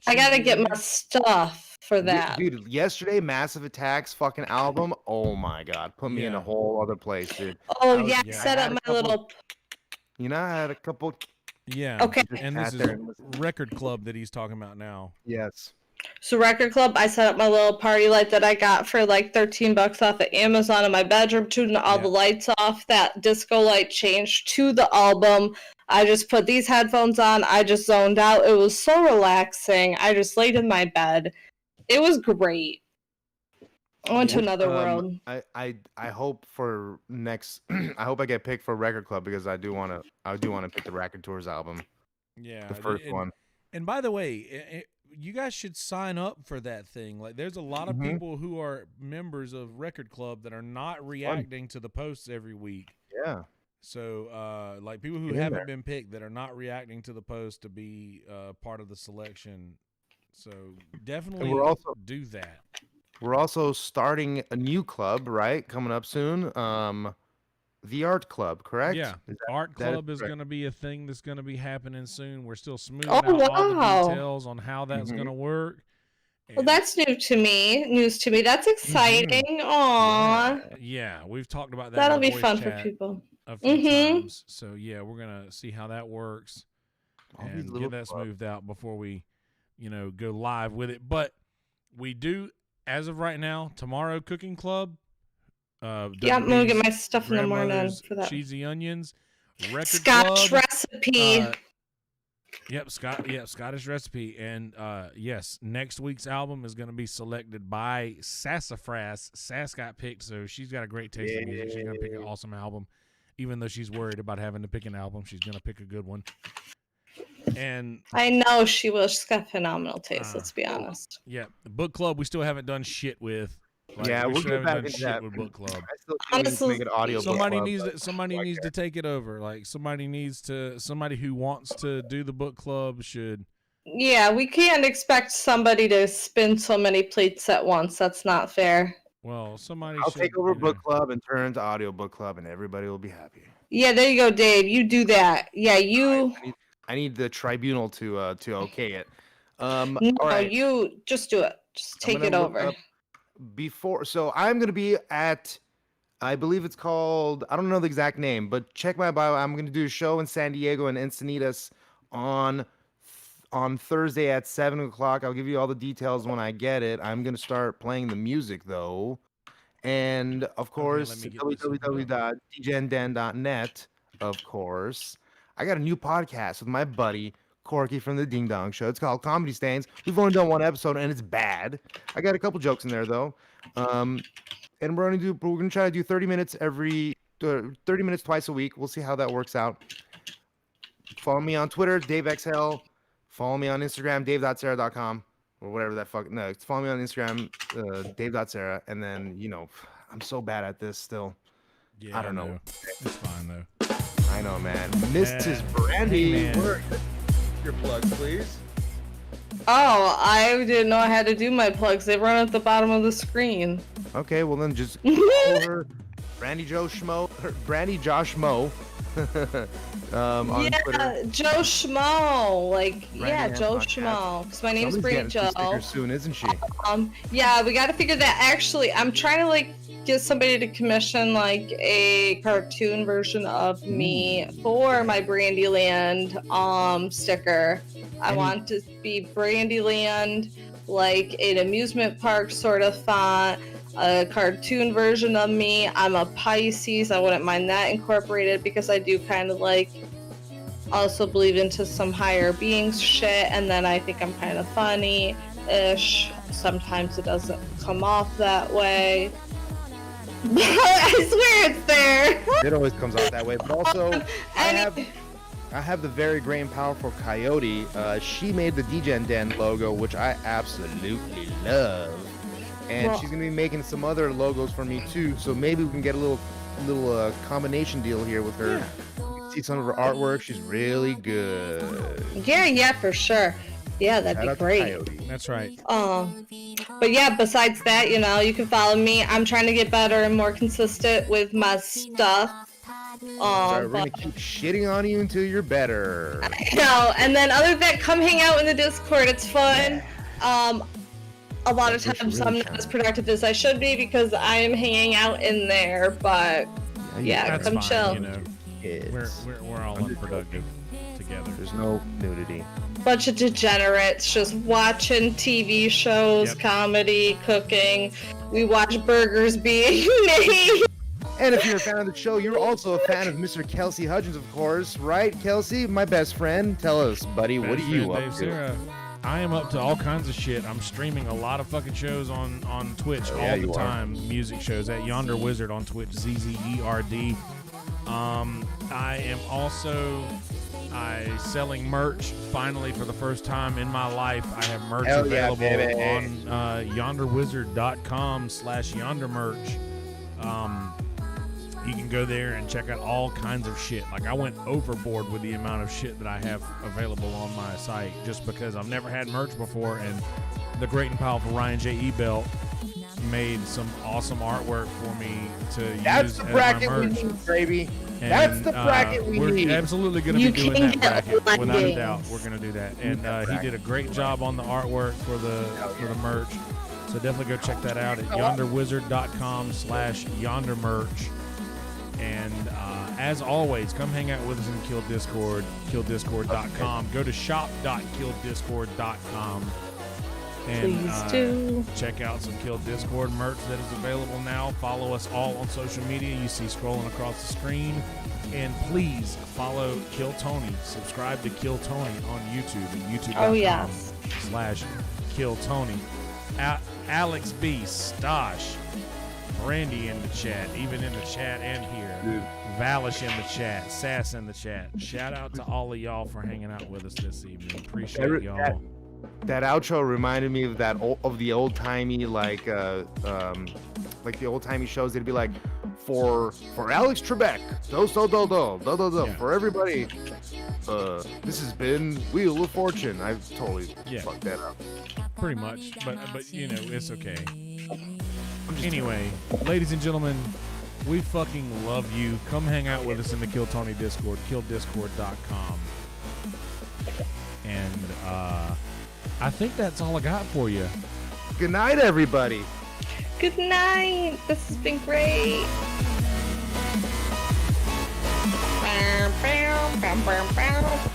I got to get my stuff for that. Dude, yesterday, Massive Attack's fucking album. Oh my god, put me in a whole other place, dude. Oh yeah, set up my little. You know, I had a couple. Yeah. Okay. And this is Record Club that he's talking about now. Yes. So Record Club, I set up my little party light that I got for like $13 off of Amazon in my bedroom, tuned all the lights off. That disco light changed to the album. I just put these headphones on. I just zoned out. It was so relaxing. I just laid in my bed. It was great. I went to another world. I hope for next. I hope I get picked for Record Club because I do want to pick the Record Tours album. Yeah, the first one. And by the way, you guys should sign up for that thing. Like, there's a lot of people who are members of Record Club that are not reacting to the posts every week. Yeah. So, like people who haven't been picked that are not reacting to the post to be part of the selection. So definitely do that. We're also starting a new club, right? Coming up soon. The Art Club, correct? Yeah. Art Club is going to be a thing that's going to be happening soon. We're still smoothing out all the details on how that's going to work. And well, that's news to me. That's exciting. Aww. Yeah, we've talked about that. That'll be fun for people. A few times. So yeah, we're going to see how that works and get that smoothed out before we, go live with it. But we do, as of right now, tomorrow Cooking Club. I'm gonna get my stuff in the morning for that. Cheesy onions, Record Scotch Club, recipe. Scottish recipe, and yes, next week's album is going to be selected by Sassafras. Sass got picked, so she's got a great taste in music. She's going to pick an awesome album, even though she's worried about having to pick an album. She's going to pick a good one. And I know she will. She's got phenomenal taste. Let's be honest. Yeah, the book club we still haven't done shit with. We'll get back into that with book club. I still make an audio. Somebody needs to take it over. Like somebody who wants to do the book club should. Yeah, we can't expect somebody to spin so many plates at once. That's not fair. Well, somebody I'll should, take over book club and turn into audio book club, and everybody will be happy. Yeah, there you go, Dave. You do that. Yeah, you. I need the tribunal to okay it. No, all right. you just do it. Just take it over. So I'm gonna be at, I believe it's called, I don't know the exact name, but check my bio. I'm gonna do a show in San Diego and Encinitas on Thursday at 7:00. I'll give you all the details when I get it. I'm gonna start playing the music though. And of course, www.djnden.net, of course. I got a new podcast with my buddy Corky from the Ding Dong Show. It's called Comedy Stains. We've only done one episode and it's bad. I got a couple jokes in there though. And we're gonna try to do 30 minutes 30 minutes twice a week. We'll see how that works out. Follow me on Twitter, DaveXL. Follow me on Instagram, dave.sarah.com. Or whatever that fucking, no, follow me on Instagram, dave.sarah, and then, I'm so bad at this still. Yeah, I don't know. It's fine though. I know, man. Mrs. Brandy, Hey, your plugs, please. Oh, I didn't know I had to do my plugs. They run at the bottom of the screen. Okay, well then just follow her, Brandy Josh Mo, on Twitter. Joe Schmo. Brandy Joe podcast. Schmo. Because my name's Brandy Joe. Soon, isn't she? Yeah, we got to figure that. Actually, I'm trying to get somebody to commission a cartoon version of me for my Brandyland sticker. I want to be Brandyland, an amusement park sort of font. A cartoon version of me. I'm a Pisces. I wouldn't mind that incorporated because I do kind of also believe into some higher beings shit, and then I think I'm kind of funny-ish. Sometimes it doesn't come off that way. But I swear it's there. It always comes off that way. But also, I have the very great and powerful Coyote. She made the DJN Den logo, which I absolutely love. And she's gonna be making some other logos for me too. So maybe we can get a little combination deal here with her. Yeah. See some of her artwork. She's really good. Yeah, for sure. Yeah, that'd be great. That's right. But yeah, besides that, you can follow me. I'm trying to get better and more consistent with my stuff. Sorry, we're gonna keep shitting on you until you're better. I know. And then other than that, come hang out in the Discord. It's fun. Yeah. A lot of times I'm not as productive as I should be because I am hanging out in there, but yeah, come chill. We're all unproductive together. There's no nudity. Bunch of degenerates just watching TV shows, comedy, cooking. We watch burgers being made. And if you're a fan of the show, you're also a fan of Mr. Kelsey Hudgens, of course, right? Kelsey, my best friend. Tell us, buddy, what are you up to? I am up to all kinds of shit. I'm streaming a lot of fucking shows on Twitch all the time. Music shows at Yonder Wizard on Twitch, ZZERD. I am also selling merch. Finally, for the first time in my life, I have merch available on yonderwizard.com/yondermerch. You can go there and check out all kinds of shit. I went overboard with the amount of shit that I have available on my site just because I've never had merch before, and the great and powerful Ryan J Ebelt made some awesome artwork for me to use the bracket as my merch. we need, baby. That's the bracket we need. We're absolutely going to be doing that bracket, without a doubt. We're going to do that, and he did a great job on the artwork for the merch. So definitely go check that out at yonderwizard.com/yondermerch. And as always, come hang out with us in Kill Discord, killdiscord.com. Go to shop.killdiscord.com and check out some Kill Discord merch that is available now. Follow us all on social media. You see scrolling across the screen. And please follow Kill Tony. Subscribe to Kill Tony on YouTube at youtube.com/Kill Tony. Alex B. Stosh. Brandy in the chat, even in the chat and here. Valish in the chat, Sass in the chat. Shout out to all of y'all for hanging out with us this evening. Appreciate y'all. That outro reminded me of the old timey the old timey shows. They'd be like, for Alex Trebek, do. For everybody, this has been Wheel of Fortune. I totally fucked that up. Pretty much, but it's okay. Anyway, ladies and gentlemen, we fucking love you. Come hang out with us in the Kill Tony Discord, killdiscord.com. And I think that's all I got for you. Good night, everybody. Good night. This has been great. Bow, bow, bow, bow, bow.